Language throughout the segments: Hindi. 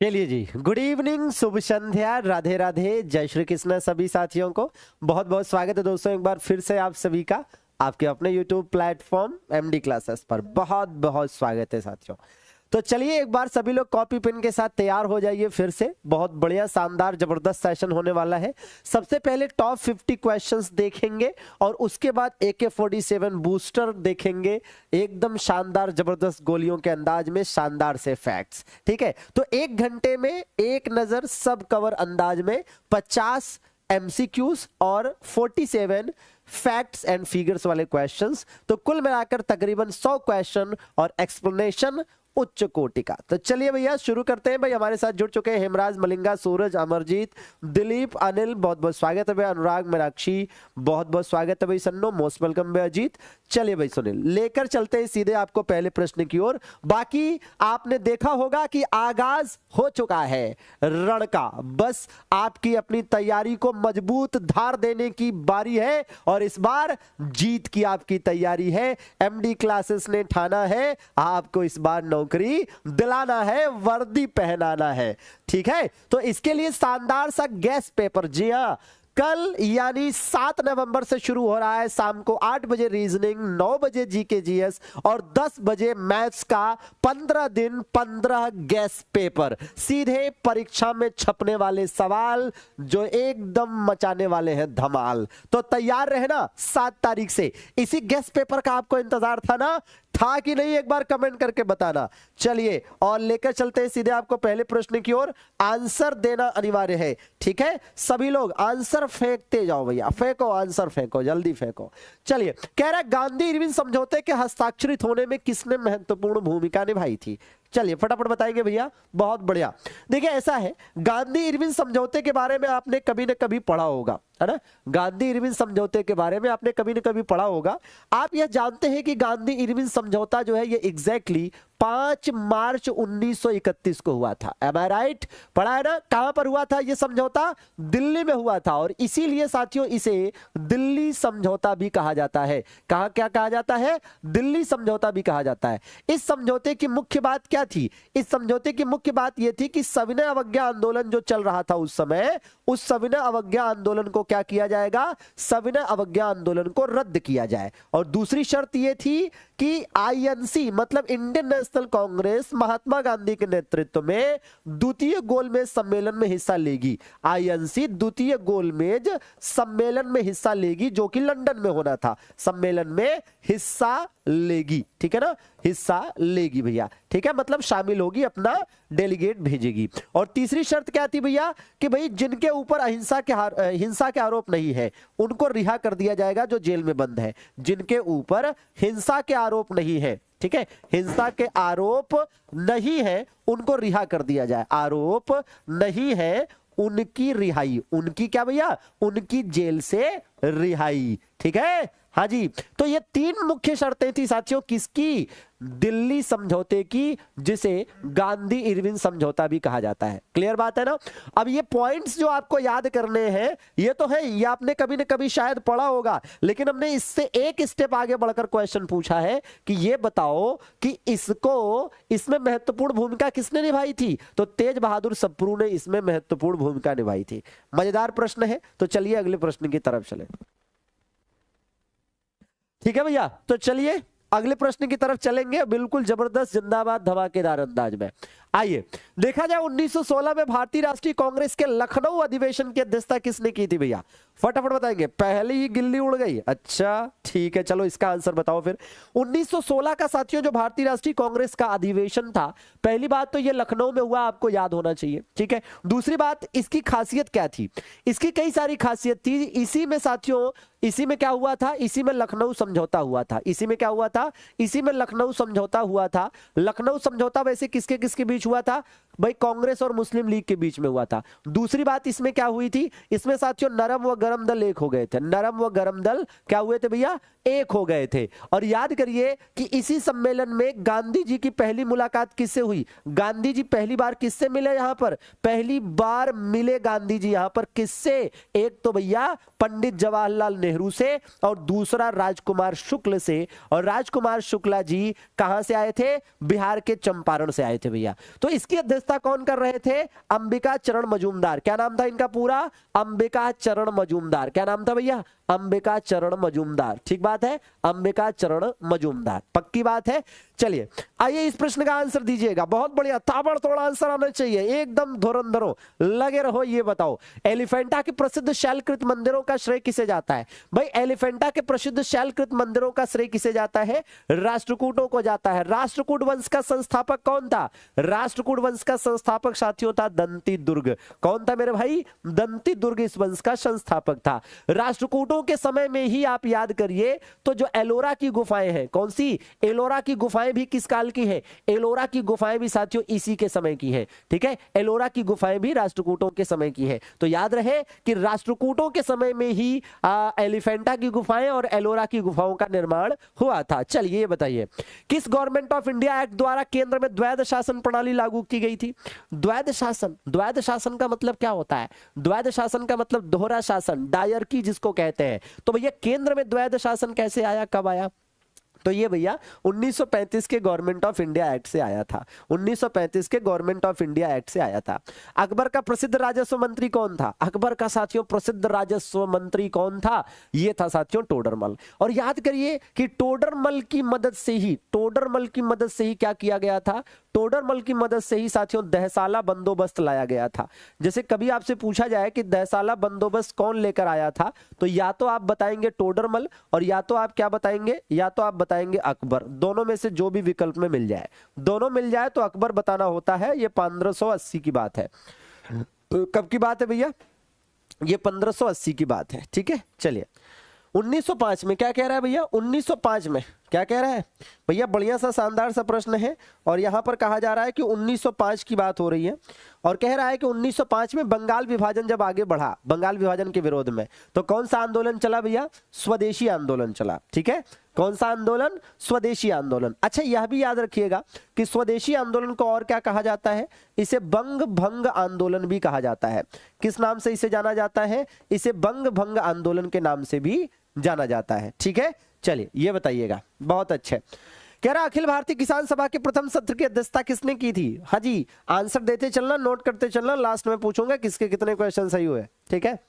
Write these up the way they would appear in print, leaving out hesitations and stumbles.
चलिए जी, गुड इवनिंग, शुभ संध्या, राधे राधे, जय श्री कृष्ण सभी साथियों को बहुत बहुत स्वागत है दोस्तों। एक बार फिर से आप सभी का आपके अपने YouTube प्लेटफॉर्म एमडी क्लासेस पर बहुत बहुत स्वागत है साथियों। तो चलिए एक बार सभी लोग कॉपी पेन के साथ तैयार हो जाइए। फिर से बहुत बढ़िया शानदार जबरदस्त सेशन होने वाला है। सबसे पहले टॉप 50 क्वेश्चंस देखेंगे और उसके बाद AK-47 बूस्टर देखेंगे, एकदम शानदार जबरदस्त गोलियों के अंदाज में शानदार से फैक्ट्स। ठीक है, तो एक घंटे में एक नजर सब कवर अंदाज में 50 MCQs और 47 फैक्ट्स एंड फिगर्स वाले क्वेश्चंस। तो कुल मिलाकर तकरीबन 100 क्वेश्चन और एक्सप्लेनेशन उच्च कोटि का। तो चलिए भैया शुरू करते हैं। भाई हमारे साथ जुड़ चुके हैं हेमराज, मलिंगा, सूरज, अमरजीत, दिलीप, अनिल, बहुत बहुत स्वागत है भाई। अनुराग, मीनाक्षी, बहुत बहुत स्वागत है भाई। सन्नो, मोस्ट वेलकम भाई। अजीत, चलिए भाई सुनील, लेकर चलते हैं सीधे आपको पहले प्रश्न की ओर। बाकी आपने देखा होगा कि आगाज हो चुका है रण का, बस आपकी अपनी तैयारी को मजबूत धार देने की बारी है और इस बार जीत की आपकी तैयारी है। एमडी क्लासेस ने ठाना है आपको इस बार नौकरी दिलाना है, वर्दी पहनाना है। ठीक है, तो इसके लिए शानदार सा गेस पेपर, जी हां, कल यानी 7 नवंबर से शुरू हो रहा है। शाम को 8 बजे रीजनिंग, 9 बजे जीके जीएस और 10 बजे मैथ्स का 15 दिन 15 गेस पेपर, सीधे परीक्षा में छपने वाले सवाल जो एकदम मचाने वाले हैं धमाल। तो तैयार रहना 7 तारीख से। इसी गेस पेपर का आपको इंतजार था ना, था कि नहीं, एक बार कमेंट करके बताना। चलिए और लेकर चलते हैं सीधे आपको पहले प्रश्न की ओर। आंसर देना अनिवार्य है, ठीक है। सभी लोग आंसर फेंकते जाओ भैया, फेंको आंसर, फेंको जल्दी फेंको। चलिए, कह रहा है गांधी इरविन समझौते के हस्ताक्षरित होने में किसने महत्वपूर्ण भूमिका निभाई थी। चलिए फटाफट बताएंगे भैया, बहुत बढ़िया। देखिए ऐसा है, गांधी इरविन समझौते के बारे में आपने कभी न कभी पढ़ा होगा, है ना। गांधी इरविन समझौते के बारे में आपने कभी न कभी पढ़ा होगा। आप यह जानते हैं कि गांधी इरविन समझौता जो है ये एग्जैक्टली 5 मार्च 1931 को हुआ था। एम आई राइट? पढ़ा है ना। कहां पर हुआ था ये समझौता? दिल्ली में हुआ था और इसीलिए साथियों इसे दिल्ली समझौता भी कहा जाता है। कहां क्या कहा जाता है? दिल्ली समझौता भी कहा जाता है। इस समझौते की मुख्य बात क्या थी? इस समझौते की मुख्य बात यह थी कि सविनय अवज्ञा आंदोलन जो चल रहा था उस समय, उस सविनय अवज्ञा आंदोलन को क्या किया जाएगा? सविनय अवज्ञा आंदोलन को रद्द किया जाए। और दूसरी शर्त यह थी कि आईएनसी मतलब इंडियन नेशनल कांग्रेस महात्मा गांधी के नेतृत्व में द्वितीय गोलमेज सम्मेलन में हिस्सा लेगी। आईएनसी द्वितीय गोलमेज सम्मेलन में हिस्सा लेगी जो कि लंदन में होना था। सम्मेलन में हिस्सा लेगी, ठीक है ना, हिस्सा लेगी भैया, ठीक है, मतलब शामिल होगी, अपना डेलीगेट भेजेगी। और तीसरी शर्त क्या थी भैया? कि भाई जिनके ऊपर हिंसा के आरोप नहीं है उनको रिहा कर दिया जाएगा जो जेल में बंद है। जिनके ऊपर हिंसा के आरोप नहीं है, ठीक है, हिंसा के आरोप नहीं है उनको रिहा कर दिया जाए। आरोप नहीं है उनकी रिहाई, उनकी क्या भैया? उनकी जेल से रिहाई, ठीक है। हाँ जी, तो ये 3 मुख्य शर्तें थी साथियों किसकी? दिल्ली समझौते की, जिसे गांधी इरविन समझौता भी कहा जाता है। क्लियर बात है ना। अब ये पॉइंट्स जो आपको याद करने हैं ये तो है, ये आपने कभी न कभी शायद पढ़ा होगा, लेकिन हमने इससे एक स्टेप आगे बढ़कर क्वेश्चन पूछा है कि ये बताओ कि इसमें महत्वपूर्ण भूमिका किसने निभाई थी? तो तेज बहादुर सप्रू ने इसमें महत्वपूर्ण भूमिका निभाई थी। मजेदार प्रश्न है। तो चलिए अगले प्रश्न की तरफ चले। ठीक है भैया, तो चलिए अगले प्रश्न की तरफ चलेंगे, बिल्कुल जबरदस्त जिंदाबाद धमाकेदार अंदाज में। आइए देखा जाए 1916 में भारतीय राष्ट्रीय कांग्रेस के लखनऊ अधिवेशन की अध्यक्षता किसने की थी भैया? फटाफट बताएंगे। पहले ही गिल्ली उड़ गई? अच्छा ठीक है, चलो इसका आंसर बताओ फिर। 1916 का साथियों जो भारतीय राष्ट्रीय कांग्रेस का अधिवेशन था, पहली बात तो ये लखनऊ में हुआ, आपको याद होना चाहिए, ठीक है। दूसरी बात, इसकी खासियत क्या थी? इसकी कई सारी खासियत थी। इसी में साथियों, इसी में क्या हुआ था? इसी में लखनऊ समझौता हुआ था। इसी में क्या हुआ था? इसी में लखनऊ समझौता हुआ था। लखनऊ समझौता वैसे किसके किसके बीच हुआ था भाई? कांग्रेस और मुस्लिम लीग के बीच में हुआ था। दूसरी बात इसमें क्या हुई थी? इसमें साथियों नरम व गरम दल एक हो गए थे। नरम व गरम दल क्या हुए थे भैया? एक हो गए थे। और याद करिए कि इसी सम्मेलन में गांधी जी की पहली मुलाकात किससे हुई? गांधी जी पहली बार किससे मिले? यहां पर पहली बार मिले गांधी जी यहां पर किससे? एक तो भैया पंडित जवाहरलाल नेहरू से और दूसरा राजकुमार शुक्ल से। और राजकुमार शुक्ला जी कहां से आए थे? बिहार के चंपारण से आए थे भैया। तो इसकी अध्यक्षता व्यवस्था कौन कर रहे थे? अंबिका चरण मजूमदार। क्या नाम था इनका पूरा? अंबिका चरण मजूमदार। क्या नाम था भैया? अंबिका चरण मजूमदार। ठीक बात है, अंबिका चरण मजूमदार, पक्की बात है। चलिए आइए इस प्रश्न का आंसर दीजिएगा। बहुत बढ़िया, ताबड़तोड़ आंसर आना चाहिए, एकदम धुरंधर हो, लगे रहो। ये बताओ एलिफेंटा के प्रसिद्ध शैलकृत मंदिरों का श्रेय किसे जाता है? भाई एलिफेंटा के प्रसिद्ध शैलकृत मंदिरों का श्रेय किसे जाता है? राष्ट्रकूटों को जाता है। राष्ट्रकूट वंश का संस्थापक कौन था? राष्ट्रकूट वंश का संस्थापक साथियों था दंती दुर्ग। कौन था मेरे भाई? दंती दुर्ग इस वंश का संस्थापक था। राष्ट्रकूटों के समय में ही आप याद करिए तो जो एलोरा की गुफाएं हैं, कौन सी? एलोरा की गुफाएं भी किस काल की है? एलोरा की गुफाएं भी साथियों इसी के समय की है। ठीक है, एलोरा की गुफाएं भी राष्ट्रकूटों के समय की है। तो याद रहे कि राष्ट्रकूटों के समय में ही एलिफेंटा की गुफाएं और एलोरा की गुफाओं का निर्माण हुआ था। चलिए ये बताइए किस गवर्नमेंट ऑफ इंडिया एक्ट द्वारा केंद्र में द्वैध शासन प्रणाली लागू की गई थी? द्वैध शासन, द्वैध शासन का मतलब क्या होता है? द्वैध शासन का मतलब दोहरा शासन, डायरकी जिसको कहते हैं। तो भैया केंद्र में द्वैध शासन कैसे आया, कब आया? तो ये भैया 1935 के गवर्नमेंट ऑफ इंडिया एक्ट से आया था। 1935 के गवर्नमेंट ऑफ इंडिया एक्ट से आया था। अकबर का प्रसिद्ध राजस्व मंत्री कौन था? अकबर का साथियों प्रसिद्ध राजस्व मंत्री कौन था? ये था साथियों टोडरमल। और याद करिए कि टोडरमल की मदद से ही, टोडरमल की मदद से ही क्या किया गया था? टोडरमल की मदद से ही साथियों दहसाला बंदोबस्त लाया गया था। जैसे कभी आपसे पूछा जाए कि दहसाला बंदोबस्त कौन लेकर आया था, तो या तो आप बताएंगे टोडरमल और या तो आप क्या बताएंगे? या तो आप बताएंगे अकबर। दोनों में से जो भी विकल्प में मिल जाए, दोनों मिल जाए तो अकबर बताना होता है। ये 1580 की बात है। कब की बात है भैया? ये 1580 की बात है। ठीक है, चलिए 1905 में क्या कह रहा है भैया? 1905 में क्या कह रहा है भैया? बढ़िया सा शानदार सा प्रश्न है। और यहां पर कहा जा रहा है कि 1905 की बात हो रही है और कह रहा है कि 1905 में बंगाल विभाजन जब आगे बढ़ा, बंगाल विभाजन के विरोध में, तो कौन सा आंदोलन चला भैया? स्वदेशी आंदोलन चला। ठीक है, कौन सा आंदोलन? स्वदेशी आंदोलन। अच्छा यह भी याद रखिएगा कि स्वदेशी आंदोलन को और क्या कहा जाता है? इसे बंग भंग आंदोलन भी कहा जाता है। किस नाम से इसे जाना जाता है? इसे बंग भंग आंदोलन के नाम से भी जाना जाता है। ठीक है, चलिए ये बताइएगा। बहुत अच्छे। कह रहा अखिल भारतीय किसान सभा के प्रथम सत्र की अध्यक्षता किसने की थी? हाँ जी, आंसर देते चलना, नोट करते चलना, लास्ट में पूछूंगा किसके कितने क्वेश्चन सही हुए। ठीक है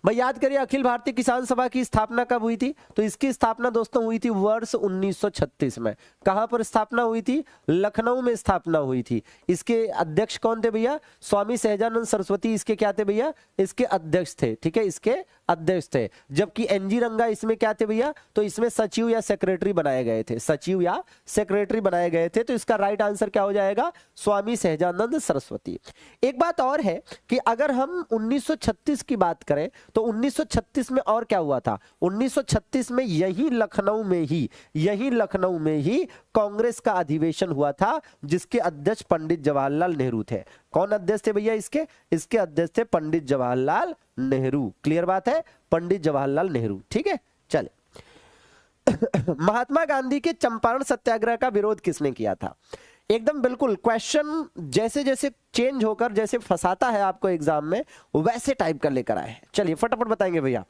भाई, याद करिए अखिल भारतीय किसान सभा की स्थापना कब हुई थी? तो इसकी स्थापना दोस्तों हुई थी वर्ष 1936 में। कहां पर स्थापना हुई थी? लखनऊ में स्थापना हुई थी। इसके अध्यक्ष कौन थे भैया? स्वामी सहजानंद सरस्वती इसके क्या थे भैया? इसके अध्यक्ष थे। ठीक है, इसके अध्यक्ष थे। जबकि एनजी रंगा इसमें क्या थे भैया? तो इसमें सचिव या सेक्रेटरी बनाए गए थे। सचिव या सेक्रेटरी बनाए गए थे। तो इसका राइट आंसर क्या हो जाएगा? स्वामी सहजानंद सरस्वती। एक बात और है कि अगर हम 1936 की बात करें तो 1936 में और क्या हुआ था? 1936 में यही लखनऊ में ही कांग्रेस का अधिवेशन हुआ था, जिसके अध्यक्ष पंडित जवाहरलाल नेहरू थे। कौन अध्यक्ष थे भैया इसके? इसके अध्यक्ष थे पंडित जवाहरलाल नेहरू। क्लियर बात है, पंडित जवाहरलाल नेहरू। ठीक है, चले महात्मा गांधी के चंपारण सत्याग्रह का विरोध किसने किया था? एकदम बिल्कुल क्वेश्चन जैसे जैसे चेंज होकर जैसे फंसाता है आपको एग्जाम में, वैसे टाइप कर लेकर आए हैं। चलिए फटाफट बताएंगे भैया।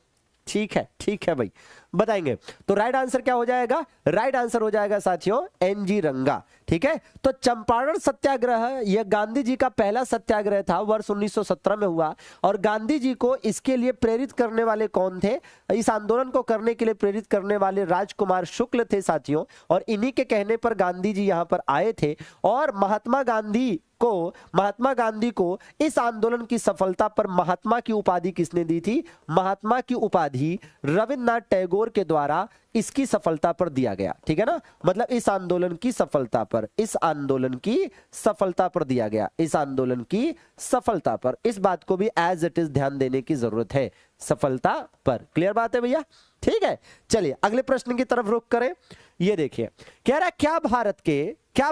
ठीक है भाई, बताएंगे। तो राइट आंसर क्या हो जाएगा? राइट आंसर हो जाएगा साथियों एनजी रंगा। ठीक है, तो चंपारण सत्याग्रह यह गांधी जी का पहला सत्याग्रह था, वर्ष 1917 में हुआ। और गांधी जी को इसके लिए प्रेरित करने वाले कौन थे? इस आंदोलन को करने के लिए प्रेरित करने वाले राजकुमार शुक्ल थे साथियों। और इन्हीं के कहने पर गांधी जी यहां पर आए थे। और महात्मा गांधी को इस आंदोलन की सफलता पर महात्मा की उपाधि किसने दी थी? महात्मा की उपाधि रविन्द्रनाथ टैगोर के द्वारा इसकी सफलता पर दिया गया। ठीक है ना, मतलब इस आंदोलन की सफलता पर दिया गया। इस आंदोलन की सफलता पर, इस बात को भी एज इट इज ध्यान देने की जरूरत है, सफलता पर। क्लियर बात है भैया? ठीक है, चलिए अगले प्रश्न की तरफ रुख करें। ये देखिए, कह रहा है क्या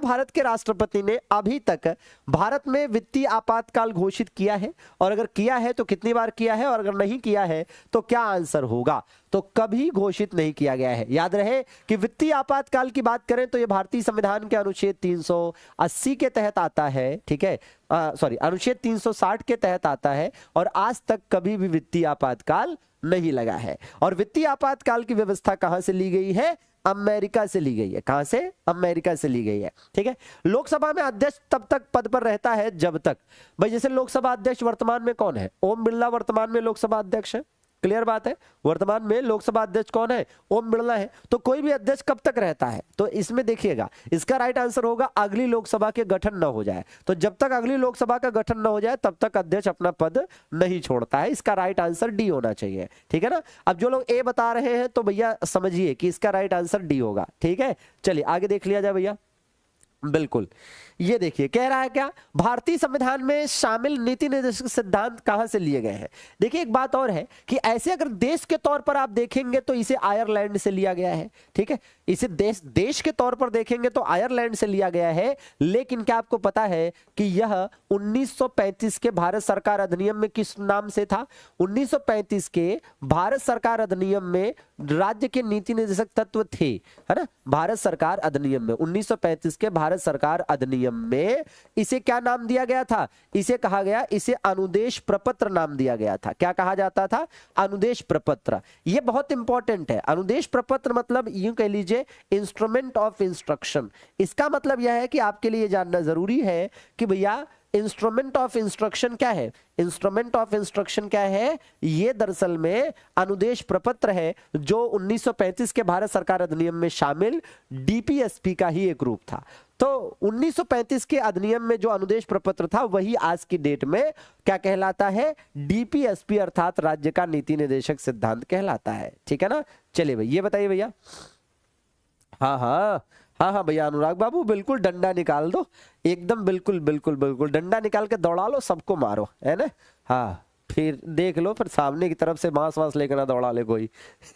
भारत के राष्ट्रपति ने अभी तक भारत में वित्तीय आपातकाल घोषित किया है? और अगर किया है तो कितनी बार किया है? और अगर नहीं किया है तो क्या आंसर होगा? तो कभी घोषित नहीं किया गया है। याद रहे कि वित्तीय आपातकाल की बात करें तो यह भारतीय संविधान के अनुच्छेद 380 के तहत आता है। ठीक है, अनुच्छेद 360 के तहत आता है। और आज तक कभी भी वित्तीय आपातकाल नहीं लगा है। और वित्तीय आपातकाल की व्यवस्था कहां से ली गई है? अमेरिका से ली गई है। कहां से? अमेरिका से ली गई है। ठीक है। लोकसभा में अध्यक्ष तब तक पद पर रहता है जब तक, भाई जैसे लोकसभा अध्यक्ष वर्तमान में कौन है? ओम बिरला वर्तमान में लोकसभा अध्यक्ष है। क्लियर बात है? वर्तमान में लोकसभा अध्यक्ष कौन है? ओम बिरला है। तो कोई भी अध्यक्ष कब तक रहता है? तो इसमें देखिएगा, इसका राइट आंसर होगा अगली लोकसभा के गठन न हो जाए। तो जब तक अगली लोकसभा का गठन न हो जाए तब तक अध्यक्ष अपना पद नहीं छोड़ता है। इसका राइट आंसर डी होना चाहिए। ठीक है ना। अब जो लोग ए बता रहे हैं तो भैया समझिए कि इसका राइट आंसर डी होगा। ठीक है, चलिए आगे देख लिया जाए भैया। बिल्कुल, ये देखिए कह रहा है क्या, भारतीय संविधान में शामिल नीति निर्देशक सिद्धांत कहां से लिए गए हैं? देखिए एक बात और है कि ऐसे अगर देश के तौर पर आप देखेंगे तो इसे आयरलैंड से लिया गया है। ठीक है, इसे देश के तौर पर देखेंगे तो आयरलैंड से लिया गया है। लेकिन क्या आपको पता है कि यह 1935 के भारत सरकार अधिनियम में किस नाम से था? 1935 के भारत सरकार अधिनियम में राज्य के नीति निर्देशक तत्व थे, है ना। भारत सरकार अधिनियम में 1935 के भारत सरकार अधिनियम में इसे क्या नाम दिया गया था? इसे कहा गया, इसे अनुदेश प्रपत्र नाम दिया गया था। क्या कहा जाता था? अनुदेश प्रपत्र। यह बहुत इंपॉर्टेंट है। अनुदेश प्रपत्र मतलब यूं कह लीजिए इंस्ट्रूमेंट ऑफ इंस्ट्रक्शन। इसका मतलब यह है कि आपके लिए जानना जरूरी है कि भैया इंस्ट्रूमेंट ऑफ इंस्ट्रक्शन क्या है? इंस्ट्रूमेंट ऑफ इंस्ट्रक्शन क्या है? ये दरअसल में अनुदेश प्रपत्र है जो 1935 के भारत सरकार अधिनियम में शामिल डीपीएसपी का ही एक रूप था। तो 1935 के अधिनियम में जो अनुदेश प्रपत्र था वही आज की डेट में क्या कहलाता है? डीपीएसपी अर्थात राज्य का नीति निर्देशक सिद्धांत कहलाता है। ठीक है ना। चलिए भाई ये बताइए भैया। हाँ हाँ हाँ हाँ भैया अनुराग बाबू बिल्कुल डंडा निकाल दो एकदम, बिल्कुल बिल्कुल बिल्कुल डंडा निकाल के दौड़ा लो, सबको मारो, है ना। हाँ फिर देख लो, फिर सामने की तरफ से बांस वांस लेकर ना दौड़ा ले कोई।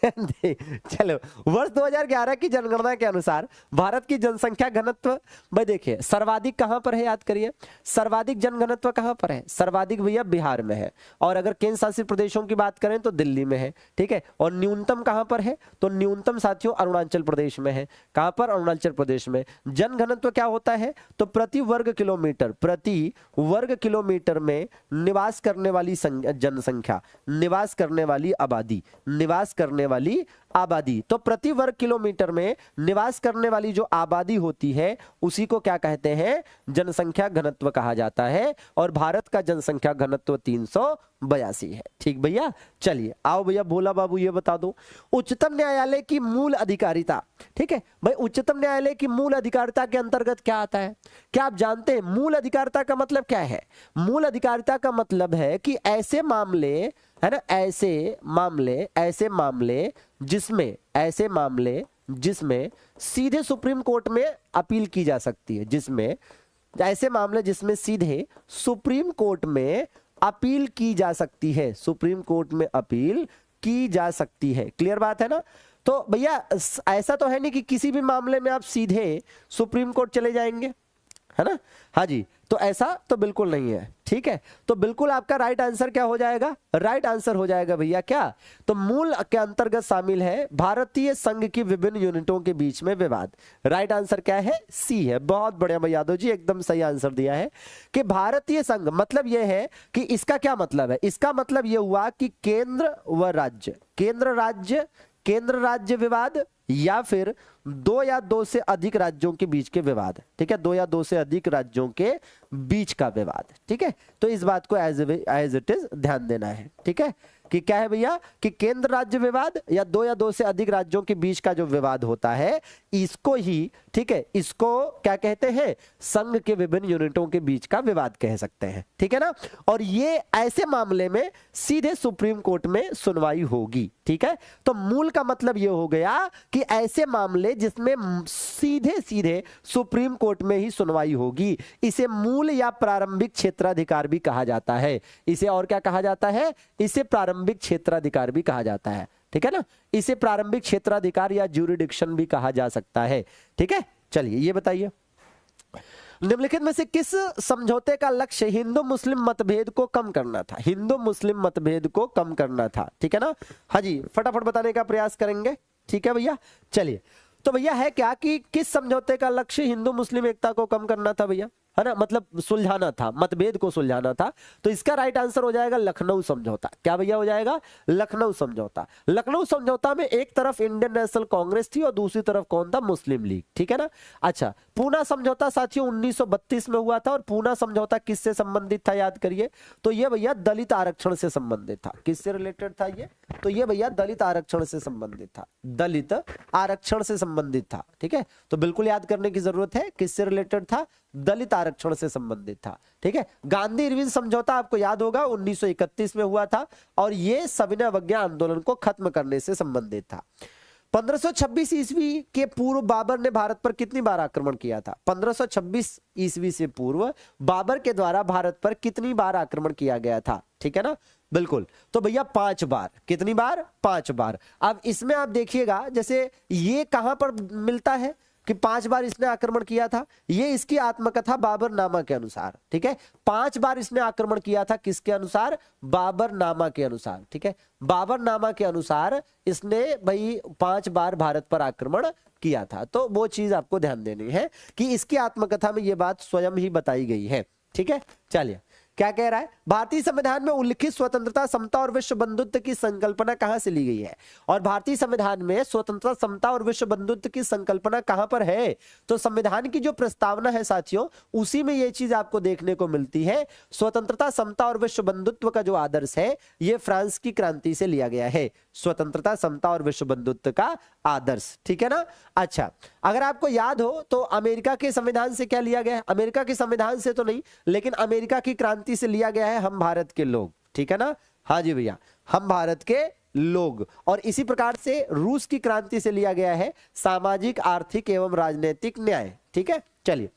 चलो, वर्ष 2011 की जनगणना के अनुसार भारत की जनसंख्या घनत्व, भाई देखिए सर्वाधिक कहां पर है? याद करिए, सर्वाधिक जनघनत्व कहां पर है? सर्वाधिक भैया बिहार में है। और अगर केंद्र शासित प्रदेशों की बात करें तो दिल्ली में है। ठीक है। और न्यूनतम कहां पर है? तो न्यूनतम साथियों अरुणाचल प्रदेश में है। कहां पर? अरुणाचल प्रदेश में। जनघनत्व क्या होता है? तो प्रति वर्ग किलोमीटर में निवास करने वाली जनसंख्या, निवास करने वाली आबादी। तो प्रति वर्ग किलोमीटर में निवास करने वाली जो आबादी होती है उसी को क्या कहते हैं? जनसंख्या घनत्व कहा जाता है। और भारत का जनसंख्या घनत्व 382 है। ठीक भैया। चलिए आओ भैया भोला बाबू ये बता दो, उच्चतम न्यायालय की मूल अधिकारिता। ठीक है भाई, उच्चतम न्यायालय की मूल अधिकारिता के अंतर्गत क्या आता है? क्या आप जानते हैं मूल अधिकारिता का मतलब क्या है? मूल अधिकारिता का मतलब है कि ऐसे मामले, है ना, ऐसे मामले जिसमें सीधे सुप्रीम कोर्ट में अपील की जा सकती है, जिसमें सीधे सुप्रीम कोर्ट में अपील की जा सकती है, सुप्रीम कोर्ट में अपील की जा सकती है। क्लियर बात है ना। तो भैया ऐसा तो है नहीं कि किसी भी मामले में आप सीधे सुप्रीम कोर्ट चले जाएंगे, है ना। हाँ जी, तो ऐसा तो बिल्कुल नहीं है। ठीक है, तो बिल्कुल आपका राइट आंसर क्या हो जाएगा? राइट आंसर हो जाएगा भैया क्या? तो मूल के अंतर्गत शामिल है भारतीय संघ की विभिन्न यूनिटों के बीच में विवाद। राइट आंसर क्या है? सी है। बहुत बढ़िया भैया यादव जी, एकदम सही आंसर दिया है कि भारतीय संघ मतलब यह है कि इसका क्या मतलब है? इसका मतलब यह हुआ कि केंद्र व राज्य, केंद्र राज्य विवाद या फिर 2 या 2 से अधिक राज्यों के बीच के विवाद। ठीक है, 2 या 2 से अधिक राज्यों के बीच का विवाद। ठीक है, तो इस बात को एज इट इज ध्यान देना है। ठीक है, कि क्या है भैया कि केंद्र राज्य विवाद या 2 या 2 से अधिक राज्यों के बीच का जो विवाद होता है इसको ही, ठीक है, इसको क्या कहते हैं? संघ के विभिन्न यूनिटों के बीच का विवाद कह सकते हैं। ठीक है ना। और ये ऐसे मामले में सीधे सुप्रीम कोर्ट में सुनवाई होगी। ठीक है, तो मूल का मतलब ये हो गया कि ऐसे मामले जिसमें सीधे सुप्रीम कोर्ट में ही सुनवाई होगी, इसे मूल या प्रारंभिक क्षेत्राधिकार भी कहा जाता है। इसे और क्या कहा जाता है? इसे प्रारंभिक क्षेत्राधिकार भी कहा जाता है। ठीक है ना, इसे प्रारंभिक क्षेत्राधिकार या ज्यूरिडिक्शन भी कहा जा सकता है। ठीक है, चलिए ये बताइए, निम्नलिखित में से किस समझौते का लक्ष्य हिंदू मुस्लिम मतभेद को कम करना था? हिंदू मुस्लिम मतभेद को कम करना था। ठीक है ना। हाँ जी, फटाफट बताने का प्रयास करेंगे। ठीक है भैया, चलिए तो भैया है क्या कि किस समझौते का लक्ष्य हिंदू मुस्लिम एकता को कम करना था? भैया है ना, मतलब सुलझाना था, मतभेद को सुलझाना था। तो इसका राइट आंसर हो जाएगा लखनऊ समझौता। क्या भैया हो जाएगा? लखनऊ समझौता। लखनऊ समझौता में एक तरफ इंडियन नेशनल कांग्रेस थी और दूसरी तरफ कौन था? मुस्लिम लीग। ठीक है ना। अच्छा, पूना समझौता साथियों 1932 में हुआ था और पूना समझौता किससे संबंधित था याद करिए? तो ये भैया दलित आरक्षण से संबंधित था। किससे रिलेटेड था ये? तो ये भैया दलित आरक्षण से संबंधित था, दलित आरक्षण से संबंधित था। ठीक है, तो बिल्कुल याद करने की जरूरत है, किससे रिलेटेड था? दलित आरक्षण से संबंधित था। ठीक है, गांधी इरविन समझौता आपको याद होगा 1931 में हुआ था और यह सविनय अवज्ञा आंदोलन को खत्म करने से संबंधित था। 1526 ईस्वी के पूर्व बाबर ने भारत पर कितनी बार आक्रमण किया था? 1526 ईस्वी से पूर्व बाबर के द्वारा भारत पर कितनी बार आक्रमण किया गया था? ठीक है ना, बिल्कुल। तो भैया 5 बार। कितनी बार? 5 बार। अब इसमें आप देखिएगा, जैसे ये कहां पर मिलता है कि 5 बार इसने आक्रमण किया था, ये इसकी आत्मकथा बाबरनामा के अनुसार। ठीक है, 5 बार इसने आक्रमण किया था, किसके अनुसार? बाबरनामा के अनुसार। ठीक है, बाबरनामा के अनुसार इसने भाई 5 बार भारत पर आक्रमण किया था। तो वो चीज आपको ध्यान देनी है कि इसकी आत्मकथा में ये बात स्वयं ही बताई गई है। ठीक है, चलिए क्या कह रहा है? भारतीय संविधान में उल्लिखित स्वतंत्रता, समता और विश्व बंधुत्व की संकल्पना कहां से ली गई है? और भारतीय संविधान में स्वतंत्रता, समता और विश्व बंधुत्व की संकल्पना कहां पर है? तो संविधान की जो प्रस्तावना है साथियों, उसी में यह चीज आपको देखने को मिलती है। स्वतंत्रता, समता और विश्व बंधुत्व का जो आदर्श है, यह फ्रांस की क्रांति से लिया गया है। स्वतंत्रता, समता और विश्व बंधुत्व का आदर्श। ठीक है ना। अच्छा, अगर आपको याद हो तो अमेरिका के संविधान से क्या लिया गया है? अमेरिका के संविधान से तो नहीं, लेकिन अमेरिका की क्रांति से लिया गया है हम भारत के लोग। ठीक है ना। हाँ जी भैया, हम भारत के लोग। और इसी प्रकार से रूस की क्रांति से लिया गया है सामाजिक, आर्थिक एवं राजनीतिक न्याय। ठीक है, चलिए।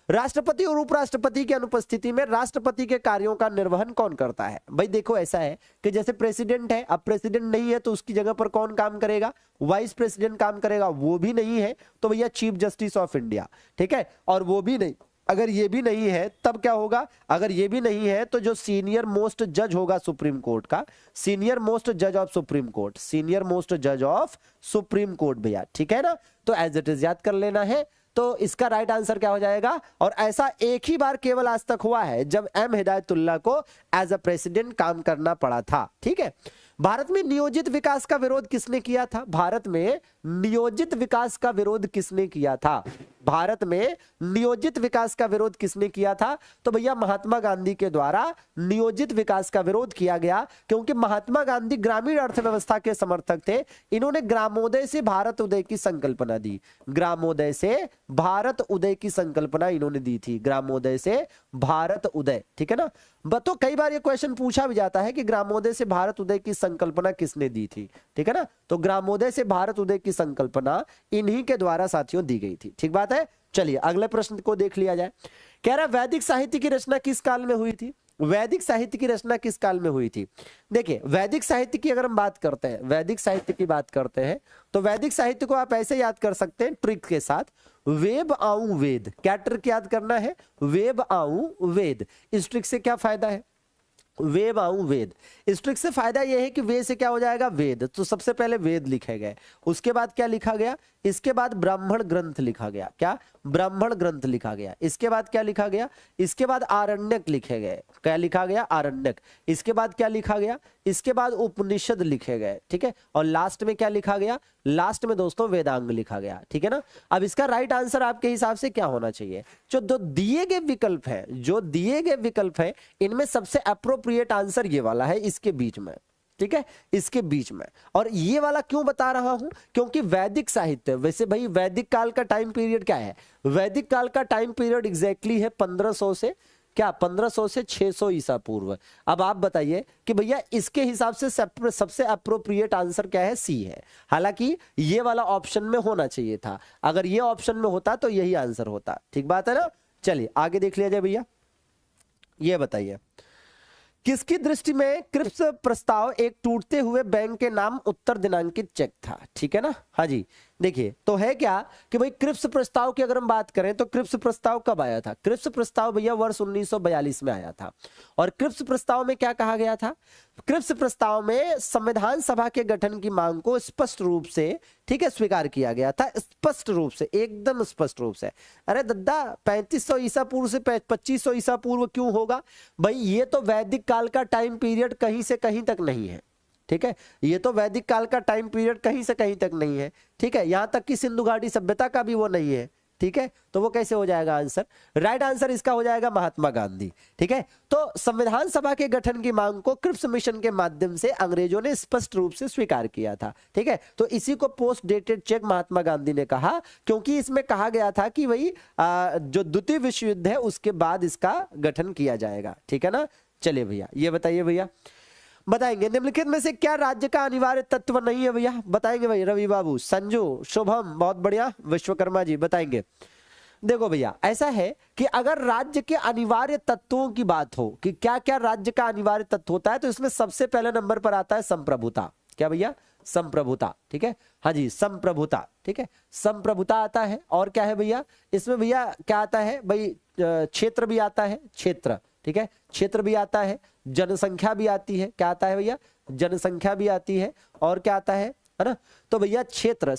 राष्ट्रपति और उपराष्ट्रपति की अनुपस्थिति में राष्ट्रपति के कार्यों का निर्वहन कौन करता है? भाई देखो, ऐसा है कि जैसे प्रेसिडेंट है, अब प्रेसिडेंट नहीं है तो उसकी जगह पर कौन काम करेगा? वाइस प्रेसिडेंट काम करेगा। वो भी नहीं है तो भैया चीफ जस्टिस ऑफ इंडिया। ठीक है, और वो भी नहीं, अगर ये भी नहीं है तब क्या होगा? अगर ये भी नहीं है तो जो सीनियर मोस्ट जज होगा सुप्रीम कोर्ट का, सीनियर मोस्ट जज of supreme court, senior most जज ऑफ सुप्रीम कोर्ट भैया। ठीक है ना, तो एज इट इज याद कर लेना है। तो इसका राइट आंसर क्या हो जाएगा? और ऐसा एक ही बार केवल आज तक हुआ है जब एम हिदायतुल्लाह को एज अ प्रेसिडेंट काम करना पड़ा था। ठीक है, भारत में नियोजित विकास का विरोध किसने किया था? भारत में नियोजित विकास का विरोध किसने किया था? भारत में नियोजित विकास का विरोध किसने किया था? तो भैया महात्मा गांधी के द्वारा नियोजित विकास का विरोध किया गया, क्योंकि महात्मा गांधी ग्रामीण अर्थव्यवस्था के समर्थक थे। इन्होंने ग्रामोदय से भारत उदय की संकल्पना दी। ग्रामोदय से भारत उदय की संकल्पना इन्होंने दी थी, ग्रामोदय से भारत उदय। ठीक है ना। तो कई बार ये क्वेश्चन पूछा भी जाता है कि ग्रामोदय से भारत उदय की संकल्पना किसने दी थी? ठीक है ना, तो ग्रामोदय से भारत उदय की संकल्पना इन्हीं के द्वारा साथियों दी गई थी। ठीक बात है। चलिए अगले प्रश्न को देख लिया जाए। कह रहा वैदिक साहित्य की रचना किस काल में हुई थी? वैदिक साहित्य की रचना किस काल में हुई थी? देखिए, वैदिक साहित्य की अगर हम बात करते हैं, वैदिक साहित्य की बात करते हैं, तो वैदिक साहित्य को आप ऐसे याद कर सकते हैं ट्रिक के साथ, वेब आऊं वेद। क्या ट्रिक याद करना है? वेब आऊं वेद। इस ट्रिक से क्या फायदा है? वेब आऊं वेद। इस ट्रिक से फायदा यह है कि वे से क्या हो जाएगा? वेद। तो सबसे पहले वेद लिखे गए, उसके बाद क्या लिखा गया? इसके बाद ब्राह्मण ग्रंथ लिखा गया। क्या? ब्राह्मण ग्रंथ लिखा गया। इसके बाद क्या लिखा गया? इसके बाद आरण्यक लिखे गए। क्या लिखा गया? आरण्यक। इसके बाद क्या लिखा गया? इसके बाद उपनिषद लिखे गए। ठीक है, और लास्ट में क्या लिखा गया? लास्ट में दोस्तों वेदांग लिखा गया। ठीक है ना। अब इसका राइट आंसर आपके हिसाब से क्या होना चाहिए? जो दो दिए गए विकल्प है, जो दिए गए विकल्प है, इनमें सबसे अप्रोप्रिएट आंसर ये वाला है, इसके बीच में। ठीक है, इसके बीच में। और ये वाला क्यों बता रहा हूं? क्योंकि वैदिक साहित्य, वैसे भाई वैदिक काल का टाइम पीरियड क्या है? वैदिक काल का टाइम पीरियड एग्जैक्टली है 1500 से क्या 1500 से 600 ईसा पूर्व। अब आप बताइए कि भैया इसके हिसाब से सबसे अप्रोप्रिएट आंसर क्या है? सी है। हालांकि ये वाला ऑप्शन में होना चाहिए था, अगर ये ऑप्शन में होता तो यही आंसर होता। ठीक बात है ना। चलिए आगे देख लिया जाए भैया। ये बताइए, किसकी दृष्टि में क्रिप्स प्रस्ताव एक टूटते हुए बैंक के नाम उत्तर दिनांकित चेक था? ठीक है ना। हाँ जी, देखिए तो है क्या कि भाई क्रिप्स प्रस्ताव की अगर हम बात करें तो क्रिप्स प्रस्ताव कब आया था? क्रिप्स प्रस्ताव भैया वर्ष 1942 में आया था। और क्रिप्स प्रस्ताव में क्या कहा गया था? क्रिप्स प्रस्ताव में संविधान सभा के गठन की मांग को स्पष्ट रूप से, ठीक है, स्वीकार किया गया था। स्पष्ट रूप से, एकदम स्पष्ट रूप से। अरे दद्दा 3500 ईसा पूर्व से 2500 ईसा पूर्व क्यों होगा भाई? ये तो वैदिक काल का टाइम पीरियड कहीं से कहीं तक नहीं है, ठीक है। ये तो वैदिक काल का टाइम पीरियड कहीं से कहीं तक नहीं है, ठीक है। यहां तक कि सिंधु घाटी सभ्यता का भी वो नहीं है, ठीक है। तो वो कैसे हो जाएगा आंसर? राइट आंसर इसका हो जाएगा महात्मा गांधी, ठीक है। तो संविधान सभा के गठन की मांग को क्रिप्स मिशन के माध्यम से अंग्रेजों ने स्पष्ट रूप से स्वीकार किया था, ठीक है। तो इसी को post dated cheque Mahatma Gandhi ने कहा, क्योंकि इसमें कहा गया था कि भाई जो द्वितीय विश्व युद्ध है उसके बाद इसका गठन किया जाएगा, ठीक है ना। चलिए भैया ये बताइए भैया, बताएंगे निम्नलिखित में से क्या राज्य का अनिवार्य तत्व नहीं है भैया? बताएंगे भाई रवि बाबू, संजू, शुभम, बहुत बढ़िया, विश्वकर्मा जी बताएंगे। देखो भैया ऐसा है कि अगर राज्य के अनिवार्य तत्वों की बात हो कि क्या क्या राज्य का अनिवार्य तत्व होता है, तो इसमें सबसे पहले नंबर पर आता है संप्रभुता। क्या भैया? संप्रभुता, ठीक है। हाँ जी संप्रभुता, ठीक है, संप्रभुता आता है। और क्या है भैया इसमें? भैया क्या आता है भाई? क्षेत्र भी आता है, क्षेत्र, ठीक है, क्षेत्र भी आता है, जनसंख्या भी आती है। क्या आता है भैया? जनसंख्या भी आती है। और क्या आता है ना? तो भैया क्षेत्र,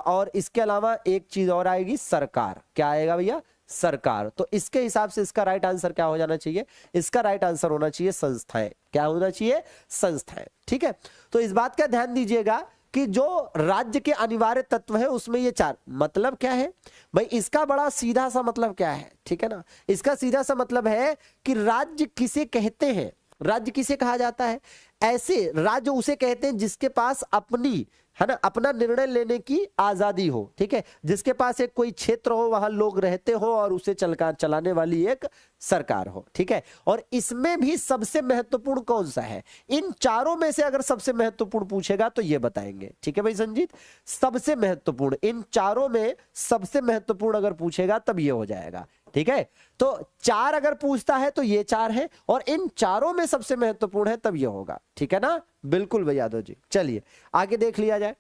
और इसके अलावा एक चीज और आएगी, सरकार। क्या आएगा भैया? सरकार। तो इसके हिसाब से इसका राइट आंसर क्या हो जाना चाहिए? इसका राइट आंसर होना चाहिए संस्थाएं। क्या होना चाहिए? संस्थाएं, ठीक है। तो इस बात का ध्यान दीजिएगा कि जो राज्य के अनिवार्य तत्व है उसमें ये चार, मतलब क्या है भाई? इसका बड़ा सीधा सा मतलब क्या है, ठीक है ना। इसका सीधा सा मतलब है कि राज्य किसे कहते हैं? राज्य किसे कहा जाता है? ऐसे राज्य उसे कहते हैं जिसके पास अपनी, है ना, अपना निर्णय लेने की आजादी हो, ठीक है। जिसके पास एक कोई क्षेत्र हो, वहां लोग रहते हो और उसे चलाने वाली एक सरकार हो, ठीक है। और इसमें भी सबसे महत्वपूर्ण कौन सा है? इन चारों में से अगर सबसे महत्वपूर्ण पूछेगा तो ये बताएंगे, ठीक है भाई संजीत। सबसे महत्वपूर्ण, इन चारों में सबसे महत्वपूर्ण अगर पूछेगा तब ये हो जाएगा, ठीक है। तो चार अगर पूछता है तो ये चार है, और इन चारों में सबसे महत्वपूर्ण है तब ये होगा, ठीक है ना। बिल्कुल भाई यादव जी। चलिए आगे देख लिया जाए।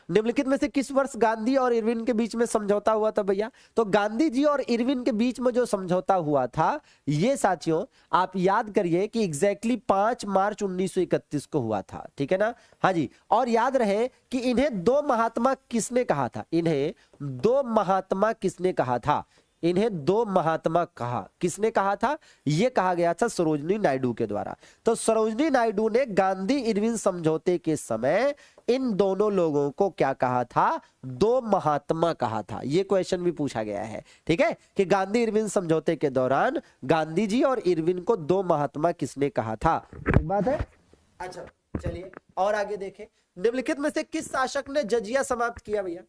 निम्नलिखित में से किस वर्ष गांधी और इरविन के बीच में समझौता हुआ था भैया? तो गांधी जी और इरविन के बीच में जो समझौता हुआ था, ये साथियों आप याद करिए कि एग्जैक्टली 5 मार्च 1931 को हुआ था, ठीक है ना। हाँ जी। और याद रहे कि इन्हें दो महात्मा किसने कहा था? इन्हें दो महात्मा किसने कहा था? इन्हें दो महात्मा कहा, किसने कहा था? यह कहा गया था सरोजनी नायडू के द्वारा। तो सरोजनी नायडू ने गांधी इरविन समझौते के समय इन दोनों लोगों को क्या कहा था? दो महात्मा कहा था। यह क्वेश्चन भी पूछा गया है, ठीक है, कि गांधी इरविन समझौते के दौरान गांधी जी और इरविन को दो महात्मा किसने कहा था? बात है। अच्छा चलिए और आगे देखें। निम्नलिखित में से किस शासक ने जजिया समाप्त किया भैया?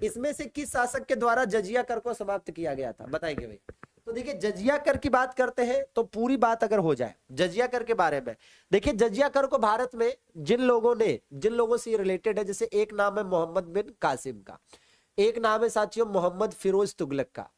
इसमें से किस शासक के द्वारा जजिया कर को समाप्त किया गया था? बताएंगे भाई। तो देखिए जजिया कर की बात करते हैं तो पूरी बात अगर हो जाए जजिया कर के बारे में, देखिए जजिया कर को भारत में जिन लोगों से रिलेटेड है, जैसे एक नाम है मोहम्मद बिन कासिम का, एक नाम है साथियों मोहम्मद फिरोज तुगलक का,